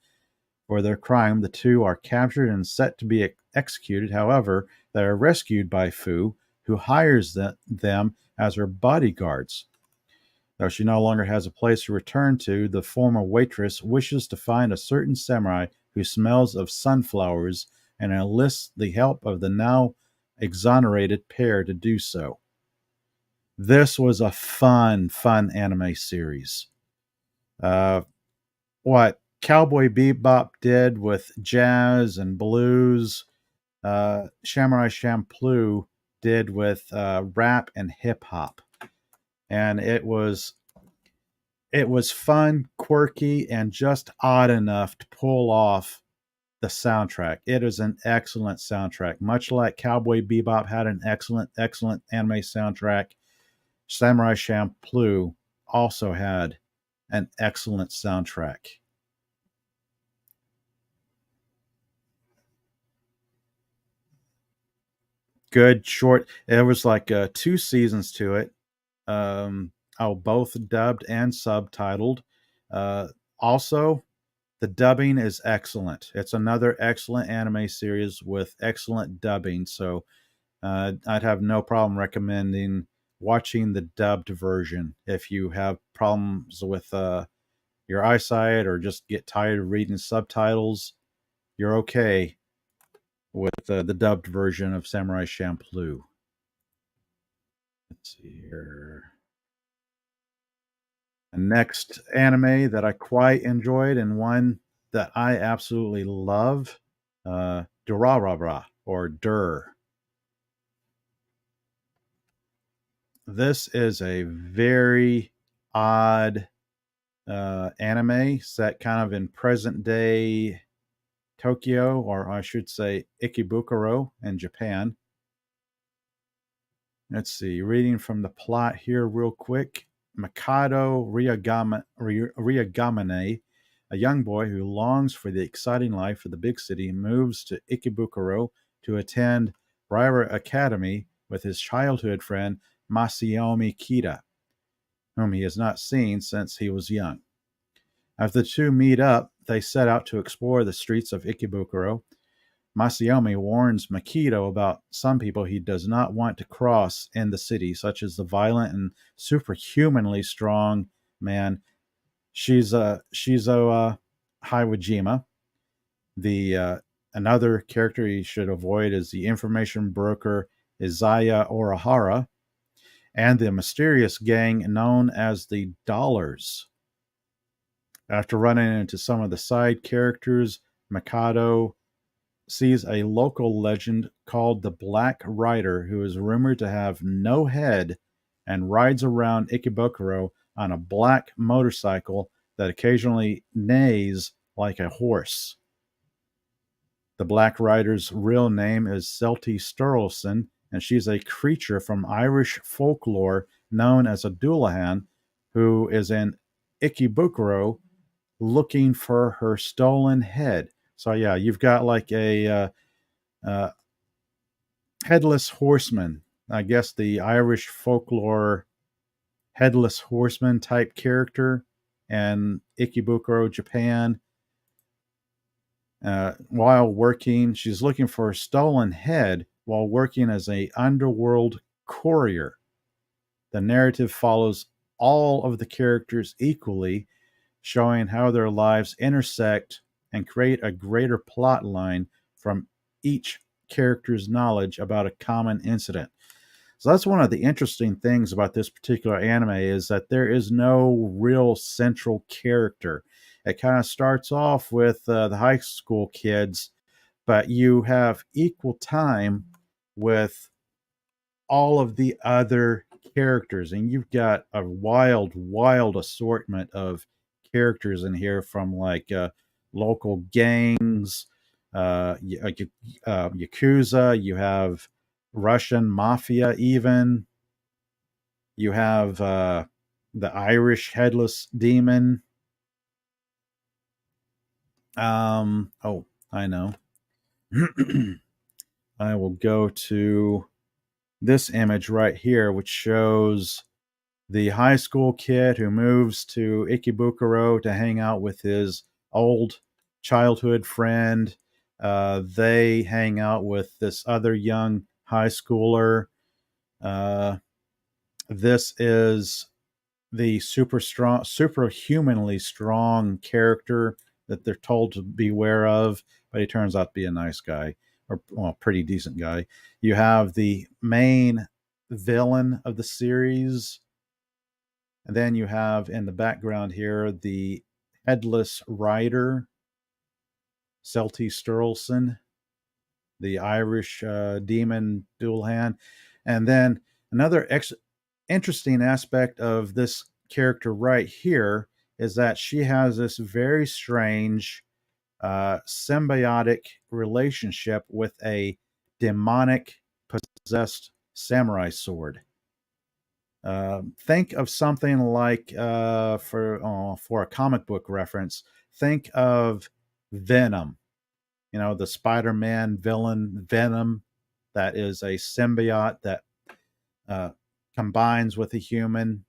For their crime, the two are captured and set to be executed. However, they are rescued by Fu, who hires them as her bodyguards. Though she no longer has a place to return to, the former waitress wishes to find a certain samurai who smells of sunflowers and enlists the help of the now exonerated pair to do so. This was a fun anime series. What Cowboy Bebop did with jazz and blues, Samurai Champloo did with rap and hip hop, and it was fun, quirky, and just odd enough to pull off the soundtrack. It is an excellent soundtrack, much like Cowboy Bebop had an excellent anime soundtrack. Samurai Champloo also had an excellent soundtrack. Good short. There was like 2 seasons to it. Both dubbed and subtitled. Also, the dubbing is excellent. It's another excellent anime series with excellent dubbing. So I'd have no problem recommending watching the dubbed version if you have problems with your eyesight or just get tired of reading subtitles. You're okay with the dubbed version of Samurai Champloo. Let's see here. The next anime that I quite enjoyed and one that I absolutely love, Durarara or Dur. This is a very odd anime set kind of in present day Tokyo, or I should say Ikebukuro in Japan. Let's see, reading from the plot here real quick. Mikado Ryagamane, a young boy who longs for the exciting life of the big city, moves to Ikebukuro to attend Raira Academy with his childhood friend Masayomi Kita, whom he has not seen since he was young. As the two meet up, they set out to explore the streets of Ikebukuro. Masayomi warns Makito about some people he does not want to cross in the city, such as the violent and superhumanly strong man Shizuo Hiwajima. Another character he should avoid is the information broker Izaya Orihara, and the mysterious gang known as the Dollars. After running into some of the side characters, Mikado sees a local legend called the Black Rider, who is rumored to have no head and rides around Ikebukuro on a black motorcycle that occasionally neighs like a horse. The Black Rider's real name is Selty Sturluson, and she's a creature from Irish folklore known as a Dullahan, who is in Ikebukuro looking for her stolen head. So yeah, you've got like a headless horseman. I guess the Irish folklore headless horseman type character in Ikebukuro, Japan. While working, she's looking for a stolen head while working as a underworld courier. The narrative follows all of the characters equally. showing how their lives intersect and create a greater plot line from each character's knowledge about a common incident. So that's one of the interesting things about this particular anime, is that there is no real central character. It kind of starts off with the high school kids, but you have equal time with all of the other characters, and you've got a wild assortment of characters in here, from like local gangs, yakuza. You have Russian mafia, even you have the Irish headless demon. Oh, I know. I will go to this image right here, which shows the high school kid who moves to Ikebukuro to hang out with his old childhood friend. They hang out with this other young high schooler. This is the superhumanly strong character that they're told to beware of, but he turns out to be a nice guy, or well, pretty decent guy. You have the main villain of the series, and then you have in the background here the headless rider, Celty Sturlson, the Irish demon dual hand. And then another interesting aspect of this character right here is that she has this very strange symbiotic relationship with a demonic possessed samurai sword. Think of something like for a comic book reference, think of Venom. You know, the Spider-Man villain Venom, that is a symbiote that combines with a human.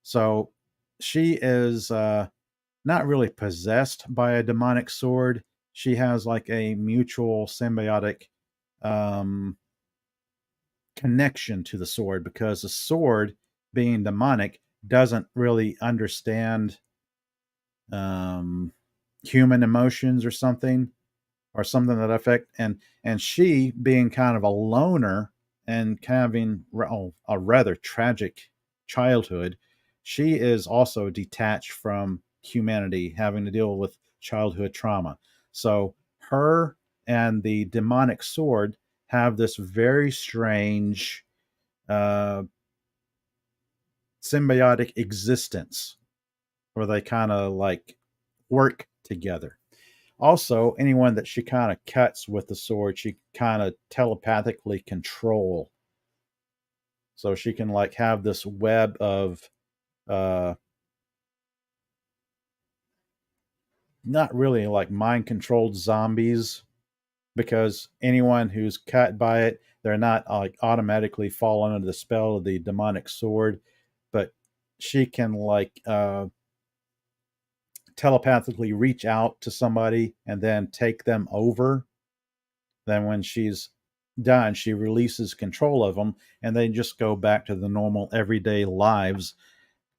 So she is not really possessed by a demonic sword. She has like a mutual symbiotic connection to the sword, because the sword, being demonic, doesn't really understand human emotions or something to that effect. And she, being kind of a loner and having a rather tragic childhood, she is also detached from humanity, having to deal with childhood trauma. So her and the demonic sword have this very strange symbiotic existence where they kind of like work together. Also, anyone that she kind of cuts with the sword, she kind of telepathically control. So she can like have this web of not really like mind controlled zombies, because anyone who's cut by it, they're not like automatically fall under the spell of the demonic sword, but she can like telepathically reach out to somebody and then take them over. Then when she's done, she releases control of them, and they just go back to the normal everyday lives,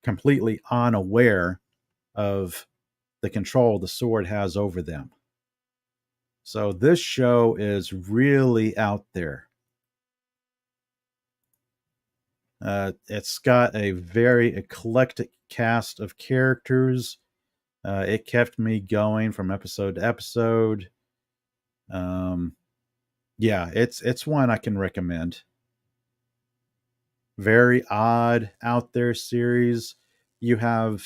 completely unaware of the control the sword has over them. So this show is really out there. It's got a very eclectic cast of characters. It kept me going from episode to episode. Yeah, it's one I can recommend. Very odd, out there series. You have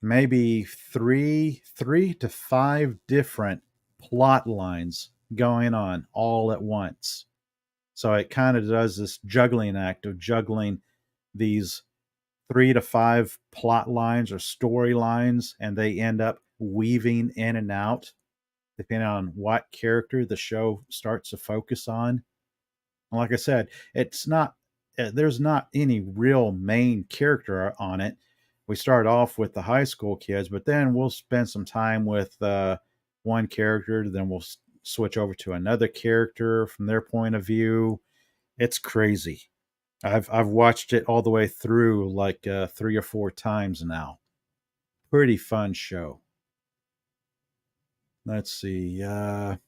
maybe three to five different plot lines going on all at once. So it kind of does this juggling act of juggling these 3 to 5 plot lines or storylines, and they end up weaving in and out depending on what character the show starts to focus on. And like I said, it's not there's not any real main character on it. We start off with the high school kids, but then we'll spend some time with one character, then we'll switch over to another character from their point of view. It's crazy. I've watched it all the way through like 3 or 4 times now. Pretty fun show. Let's see. Now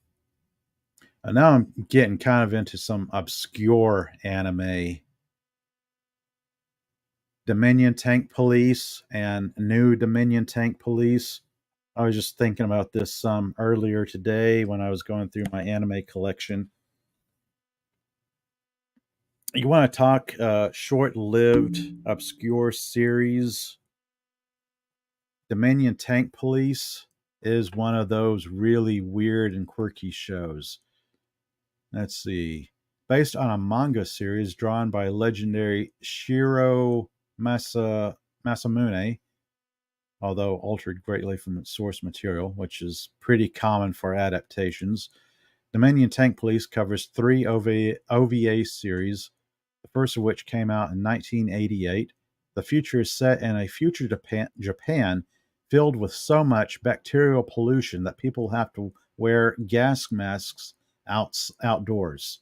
I'm getting kind of into some obscure anime. Dominion Tank Police and New Dominion Tank Police. I was just thinking about this some earlier today when I was going through my anime collection. You want to talk short lived, obscure series? Dominion Tank Police is one of those really weird and quirky shows. Let's see. Based on a manga series drawn by legendary Masamune, although altered greatly from its source material, which is pretty common for adaptations. Dominion Tank Police covers three OVA series, the first of which came out in 1988. The future is set in a future Japan filled with so much bacterial pollution that people have to wear gas masks outdoors.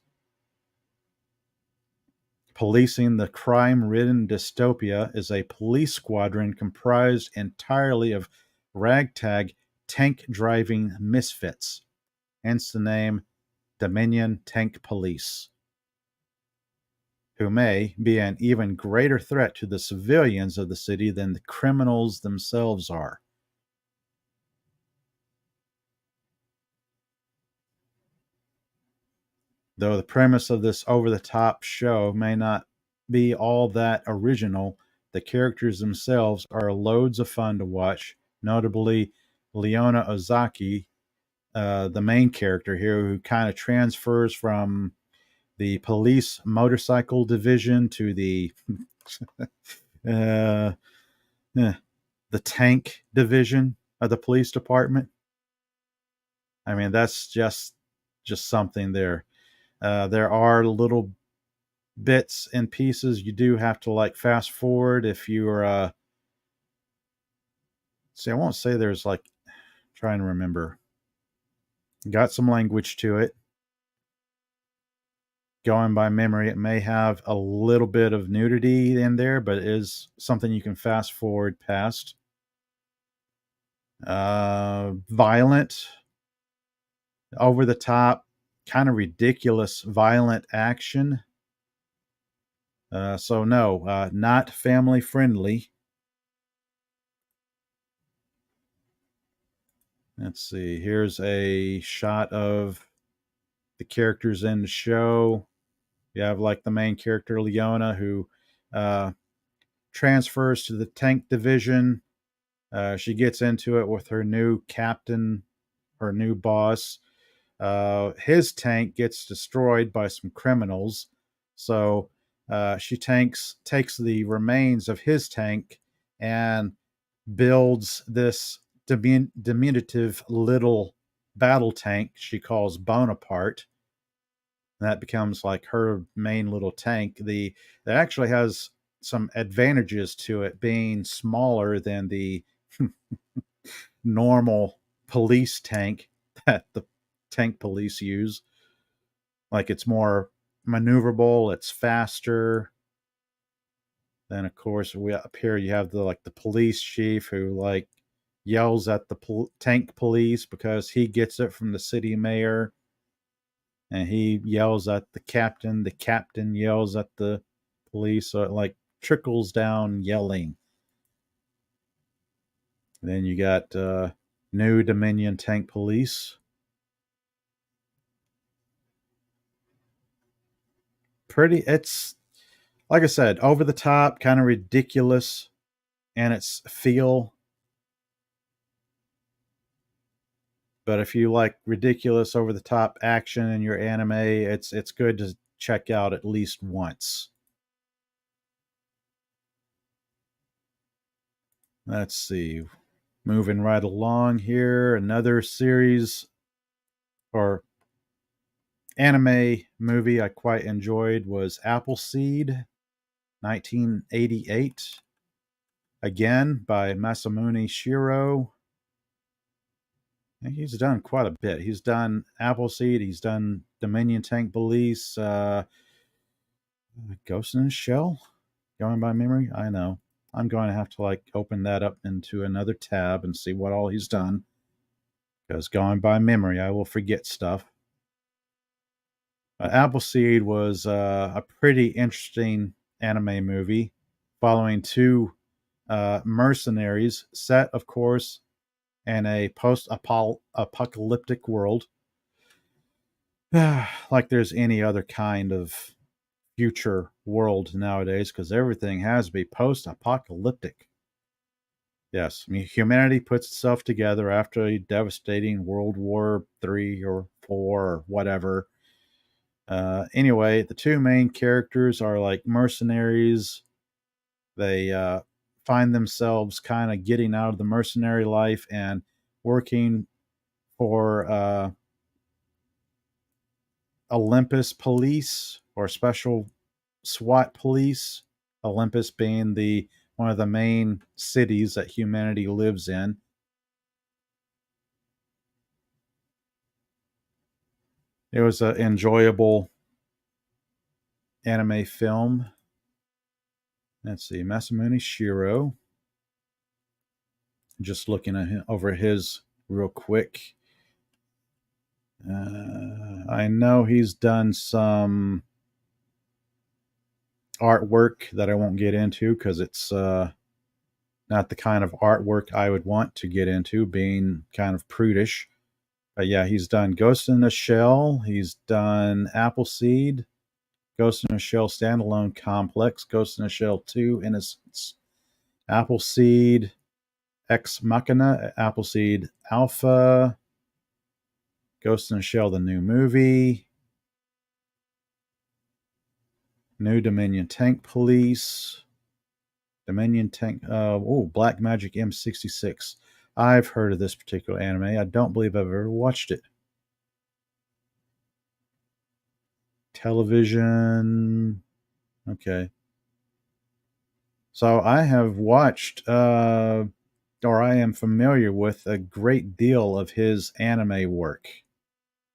Policing the crime-ridden dystopia is a police squadron comprised entirely of ragtag tank-driving misfits, hence the name Dominion Tank Police, who may be an even greater threat to the civilians of the city than the criminals themselves are. Though the premise of this over-the-top show may not be all that original, the characters themselves are loads of fun to watch, notably Leona Ozaki, the main character here, who kind of transfers from the police motorcycle division to the uh, eh, the tank division of the police department. I mean, that's just something there. There are little bits and pieces you do have to like fast forward if you're see, I won't say there's like, trying to remember, got some language to it. Going by memory, it may have a little bit of nudity in there, but it is something you can fast forward past. Violent, over the top, kind of ridiculous violent action. So no, not family friendly. Let's see. Here's a shot of the characters in the show. You have like the main character Leona, who uh, transfers to the tank division. She gets into it with her new captain, her new boss. His tank gets destroyed by some criminals, so she takes the remains of his tank and builds this diminutive little battle tank she calls Bonaparte. And that becomes like her main little tank. That actually has some advantages to it being smaller than the normal police tank that the tank police use. Like, it's more maneuverable, it's faster. Then of course we up here you have the police chief who like yells at the tank police because he gets it from the city mayor, and he yells at the captain yells at the police, so it like trickles down yelling. Then you got New Dominion Tank Police. It's like I said, over the top, kind of ridiculous, and its feel. But if you like ridiculous, over the top action in your anime, it's good to check out at least once. Let's see. Moving right along here, another series or anime movie I quite enjoyed was Appleseed, 1988. Again, by Masamune Shiro. He's done quite a bit. He's done Appleseed. He's done Dominion Tank Police. Ghost in a Shell? Going by memory? I know. I'm going to have to open that up into another tab and see what all he's done. Because going by memory, I will forget stuff. Appleseed was a pretty interesting anime movie following two mercenaries set, of course, in a post-apocalyptic world. Like there's any other kind of future world nowadays, because everything has to be post-apocalyptic. Yes, I mean humanity puts itself together after a devastating World War III or four or whatever. Anyway, the two main characters are like mercenaries. They find themselves kind of getting out of the mercenary life and working for Olympus Police or Special SWAT Police. Olympus being the one of the main cities that humanity lives in. It was an enjoyable anime film. Let's see, Masamune Shiro. Just looking at him, over his real quick. I know he's done some artwork that I won't get into because it's not the kind of artwork I would want to get into, being kind of prudish. But yeah, he's done Ghost in the Shell. He's done Appleseed, Ghost in the Shell Standalone Complex, Ghost in the Shell 2 Innocence, Appleseed, Ex Machina, Appleseed Alpha, Ghost in the Shell, the new movie, New Dominion Tank Police, Dominion Tank, Black Magic M66. I've heard of this particular anime. I don't believe I've ever watched it. Television. Okay. So I have watched, or I am familiar with a great deal of his anime work,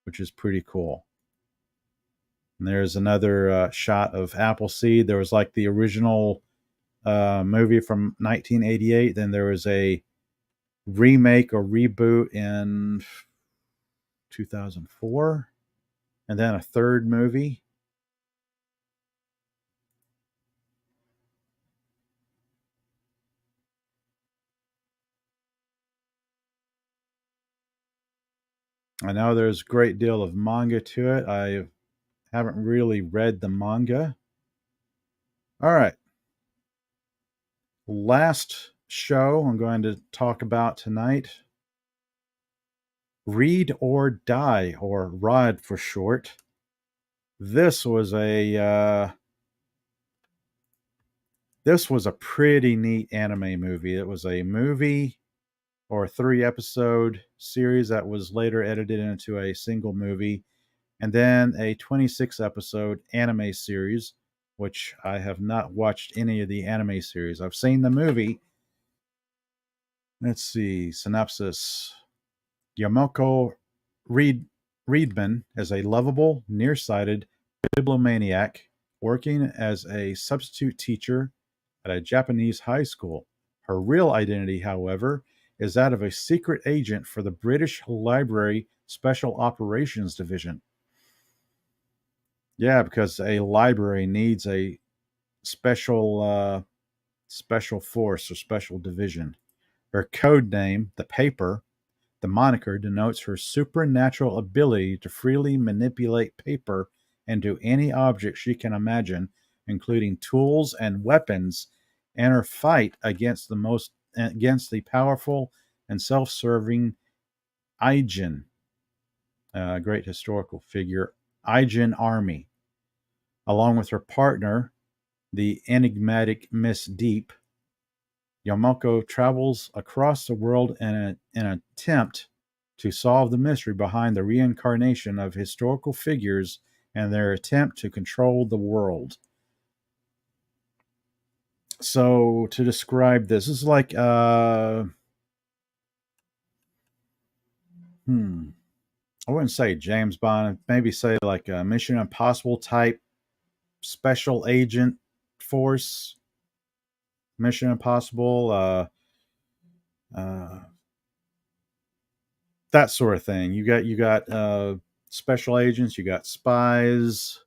which is pretty cool. And there's another shot of Appleseed. There was like the original movie from 1988. Then there was a remake or reboot in 2004. And then a third movie. I know there's a great deal of manga to it. I haven't really read the manga. All right. Last show I'm going to talk about tonight, Read or Die, or ROD for short. This was a pretty neat anime movie. It was a movie or a 3-episode series that was later edited into a single movie, and then a 26-episode anime series, which I have not watched any of the anime series. I've seen the movie. Let's see, synopsis. Yamako Reedman is a lovable, nearsighted bibliomaniac working as a substitute teacher at a Japanese high school. Her real identity, however, is that of a secret agent for the British Library Special Operations Division. Yeah, because a library needs a special force or special division. Her code name, the Paper, the moniker denotes her supernatural ability to freely manipulate paper into any object she can imagine, including tools and weapons, and her fight against the powerful and self-serving Aijin, a great historical figure, Aijin army, along with her partner, the enigmatic Miss Deep. Yamako travels across the world in an attempt to solve the mystery behind the reincarnation of historical figures and their attempt to control the world. So, to describe this is like I wouldn't say James Bond, maybe say like a Mission Impossible type special agent force, Mission Impossible, uh, that sort of thing. You got special agents, you got spies,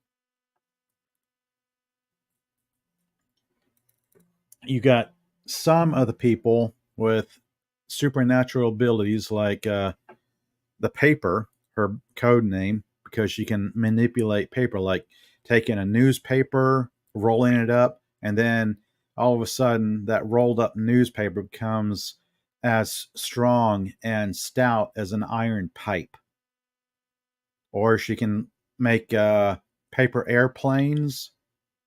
you got some of the people with supernatural abilities, like the paper, her code name, because she can manipulate paper, like taking a newspaper, rolling it up, and then all of a sudden that rolled up newspaper becomes as strong and stout as an iron pipe. Or she can make paper airplanes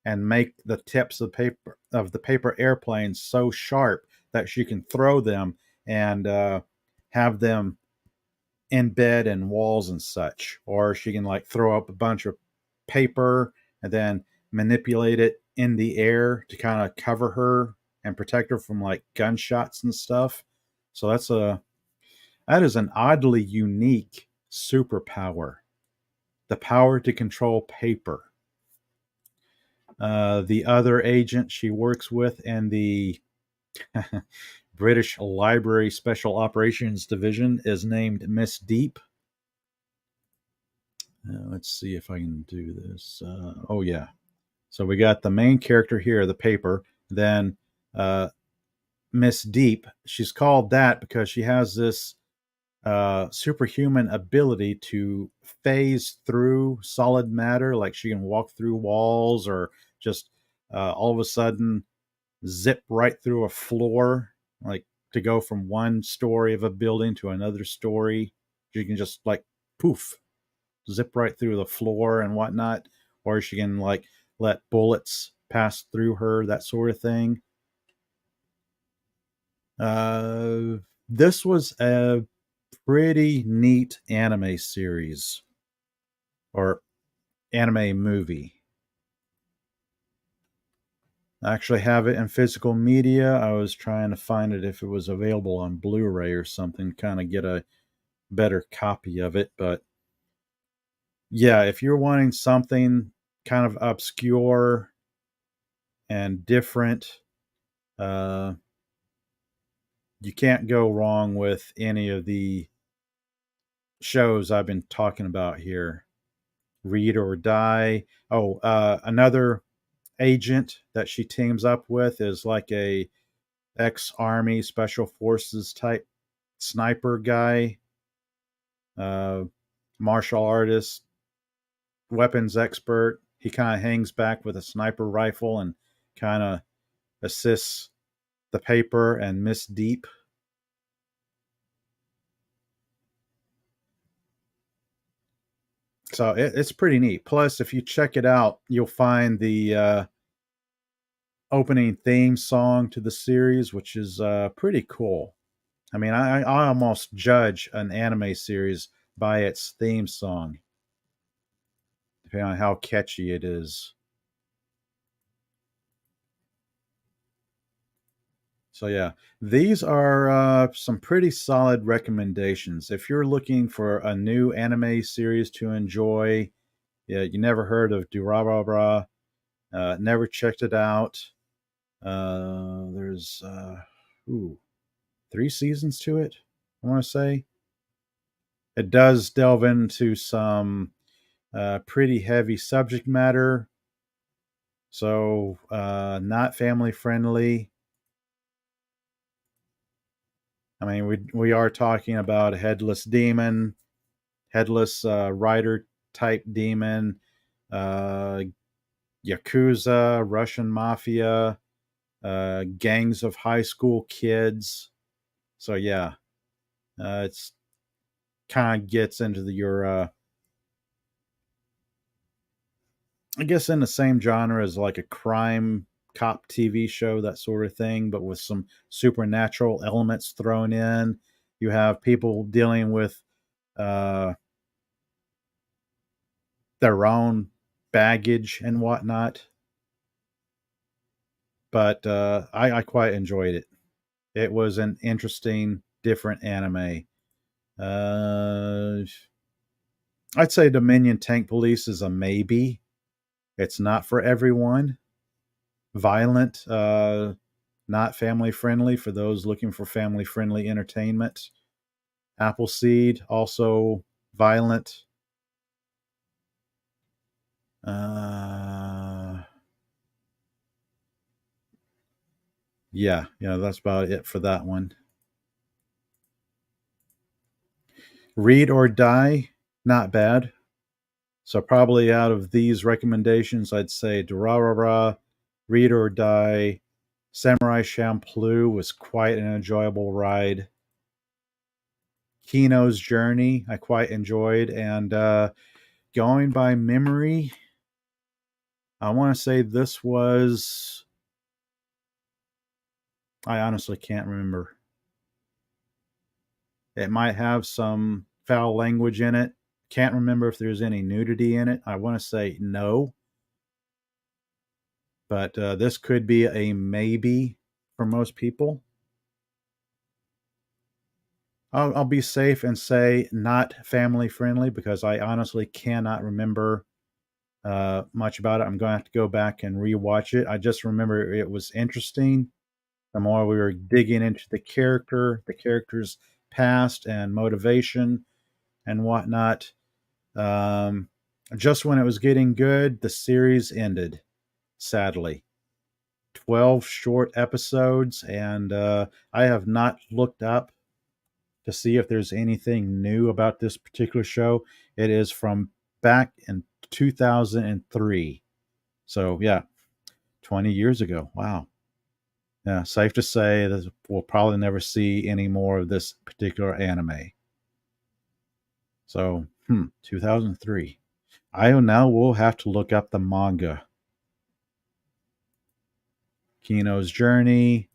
and make the tips of the paper airplanes so sharp that she can throw them and have them embed in walls and such. Or she can like throw up a bunch of paper and then manipulate it in the air to kind of cover her and protect her from like gunshots and stuff. So that is an oddly unique superpower. The power to control paper. The other agent she works with in the British Library Special Operations Division is named Miss Deep. Let's see if I can do this. Oh, yeah. So we got the main character here, the paper. Then Miss Deep. She's called that because she has this superhuman ability to phase through solid matter. Like she can walk through walls or just all of a sudden zip right through a floor, like to go from one story of a building to another story. She can just like poof, zip right through the floor and whatnot, or she can like let bullets pass through her, that sort of thing. This was a pretty neat anime series or anime movie. I actually have it in physical media. I was trying to find it if it was available on Blu-ray or something, kind of get a better copy of it. But yeah, if you're wanting something kind of obscure and different, uh, you can't go wrong with any of the shows I've been talking about here. Read or Die. Oh, another agent that she teams up with is like a ex-army special forces type sniper guy, uh, martial artist, weapons expert. He kind of hangs back with a sniper rifle and kind of assists the paper and Miss Deep. So it's pretty neat. Plus, if you check it out, you'll find the opening theme song to the series, which is pretty cool. I mean, I almost judge an anime series by its theme song, depending on how catchy it is. So yeah, these are some pretty solid recommendations. If you're looking for a new anime series to enjoy, yeah, you never heard of Durarara, never checked it out. There's ooh, 3 seasons to it, I want to say. It does delve into some pretty heavy subject matter, so not family friendly. I mean, we are talking about a headless demon, headless rider type demon, uh, yakuza, Russian mafia, gangs of high school kids. So yeah, it's kind of gets into your I guess in the same genre as like a crime cop TV show, that sort of thing, but with some supernatural elements thrown in. You have people dealing with uh, their own baggage and whatnot. But I quite enjoyed it. It was an interesting, different anime. Uh, I'd say Dominion Tank Police is a maybe. It's not for everyone. Violent, not family friendly for those looking for family friendly entertainment. Appleseed, also violent. Yeah, that's about it for that one. Read or Die, not bad. So probably out of these recommendations, I'd say Durarara, Read or Die, Samurai Champloo was quite an enjoyable ride. Kino's Journey, I quite enjoyed. And going by memory, I want to say this was. I honestly can't remember. It might have some foul language in it. Can't remember if there's any nudity in it. I want to say no. But this could be a maybe for most people. I'll be safe and say not family friendly because I honestly cannot remember much about it. I'm going to have to go back and rewatch it. I just remember it was interesting. The more we were digging into the character's past and motivation and whatnot. Just when it was getting good, the series ended, sadly. 12 short episodes, and I have not looked up to see if there's anything new about this particular show. It is from back in 2003. So, yeah, 20 years ago. Wow. Yeah, safe to say that we'll probably never see any more of this particular anime. So, 2003. I now will have to look up the manga. Kino's Journey.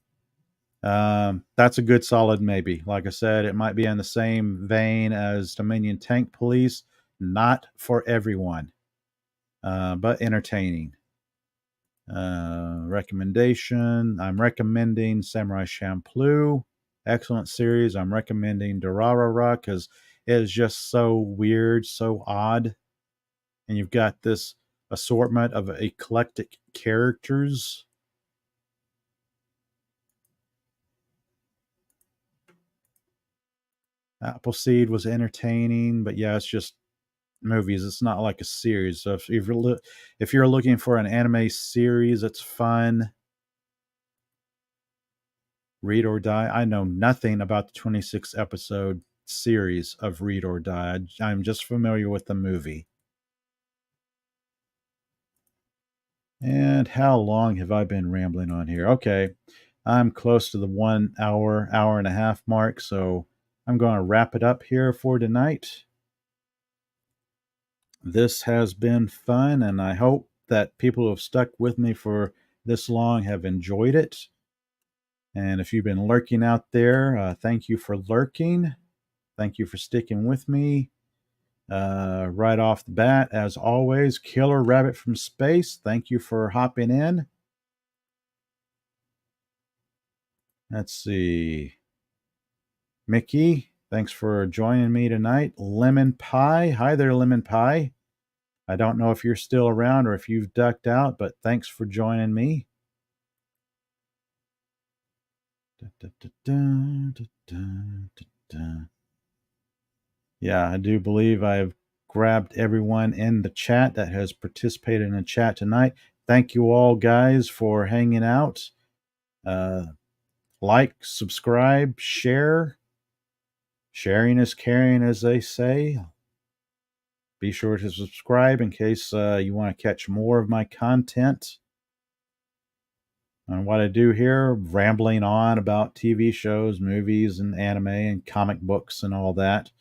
That's a good solid maybe. Like I said, it might be in the same vein as Dominion Tank Police. Not for everyone, but entertaining. Recommendation. I'm recommending Samurai Champloo. Excellent series. I'm recommending Durarara because it is just so weird, so odd. And you've got this assortment of eclectic characters. Appleseed was entertaining, but yeah, it's just movies. It's not like a series. So if you're looking for an anime series that's fun, Read or Die. I know nothing about the 26 episode series of Read or Die. I'm just familiar with the movie. And how long have I been rambling on here? Okay, I'm close to the 1 hour, hour and a half mark, so I'm going to wrap it up here for tonight. This has been fun, and I hope that people who have stuck with me for this long have enjoyed it. And if you've been lurking out there, thank you for lurking. Thank you for sticking with me. Right off the bat, as always, Killer Rabbit from Space, thank you for hopping in. Let's see. Mickey, thanks for joining me tonight. Lemon Pie, hi there, Lemon Pie. I don't know if you're still around or if you've ducked out, but thanks for joining me. Yeah, I do believe I've grabbed everyone in the chat that has participated in the chat tonight. Thank you all, guys, for hanging out. Like, subscribe, share. Sharing is caring, as they say. Be sure to subscribe in case you want to catch more of my content. And what I do here, rambling on about TV shows, movies, and anime, and comic books, and all that.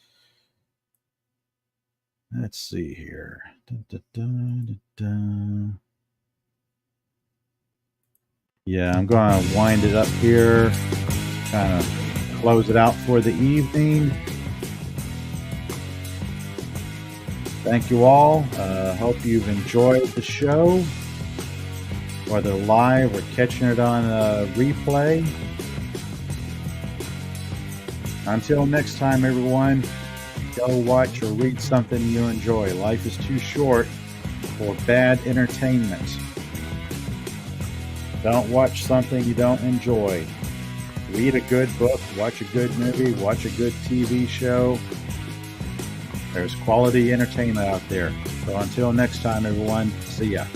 Let's see here. Yeah, I'm going to wind it up here. Kind of close it out for the evening. Thank you all. Hope you've enjoyed the show, whether live or catching it on replay. Until next time, everyone, go watch or read something you enjoy. Life is too short or bad entertainment. Don't watch something you don't enjoy. Read a good book, watch a good movie, watch a good TV show. There's quality entertainment out there. So until next time, everyone, see ya.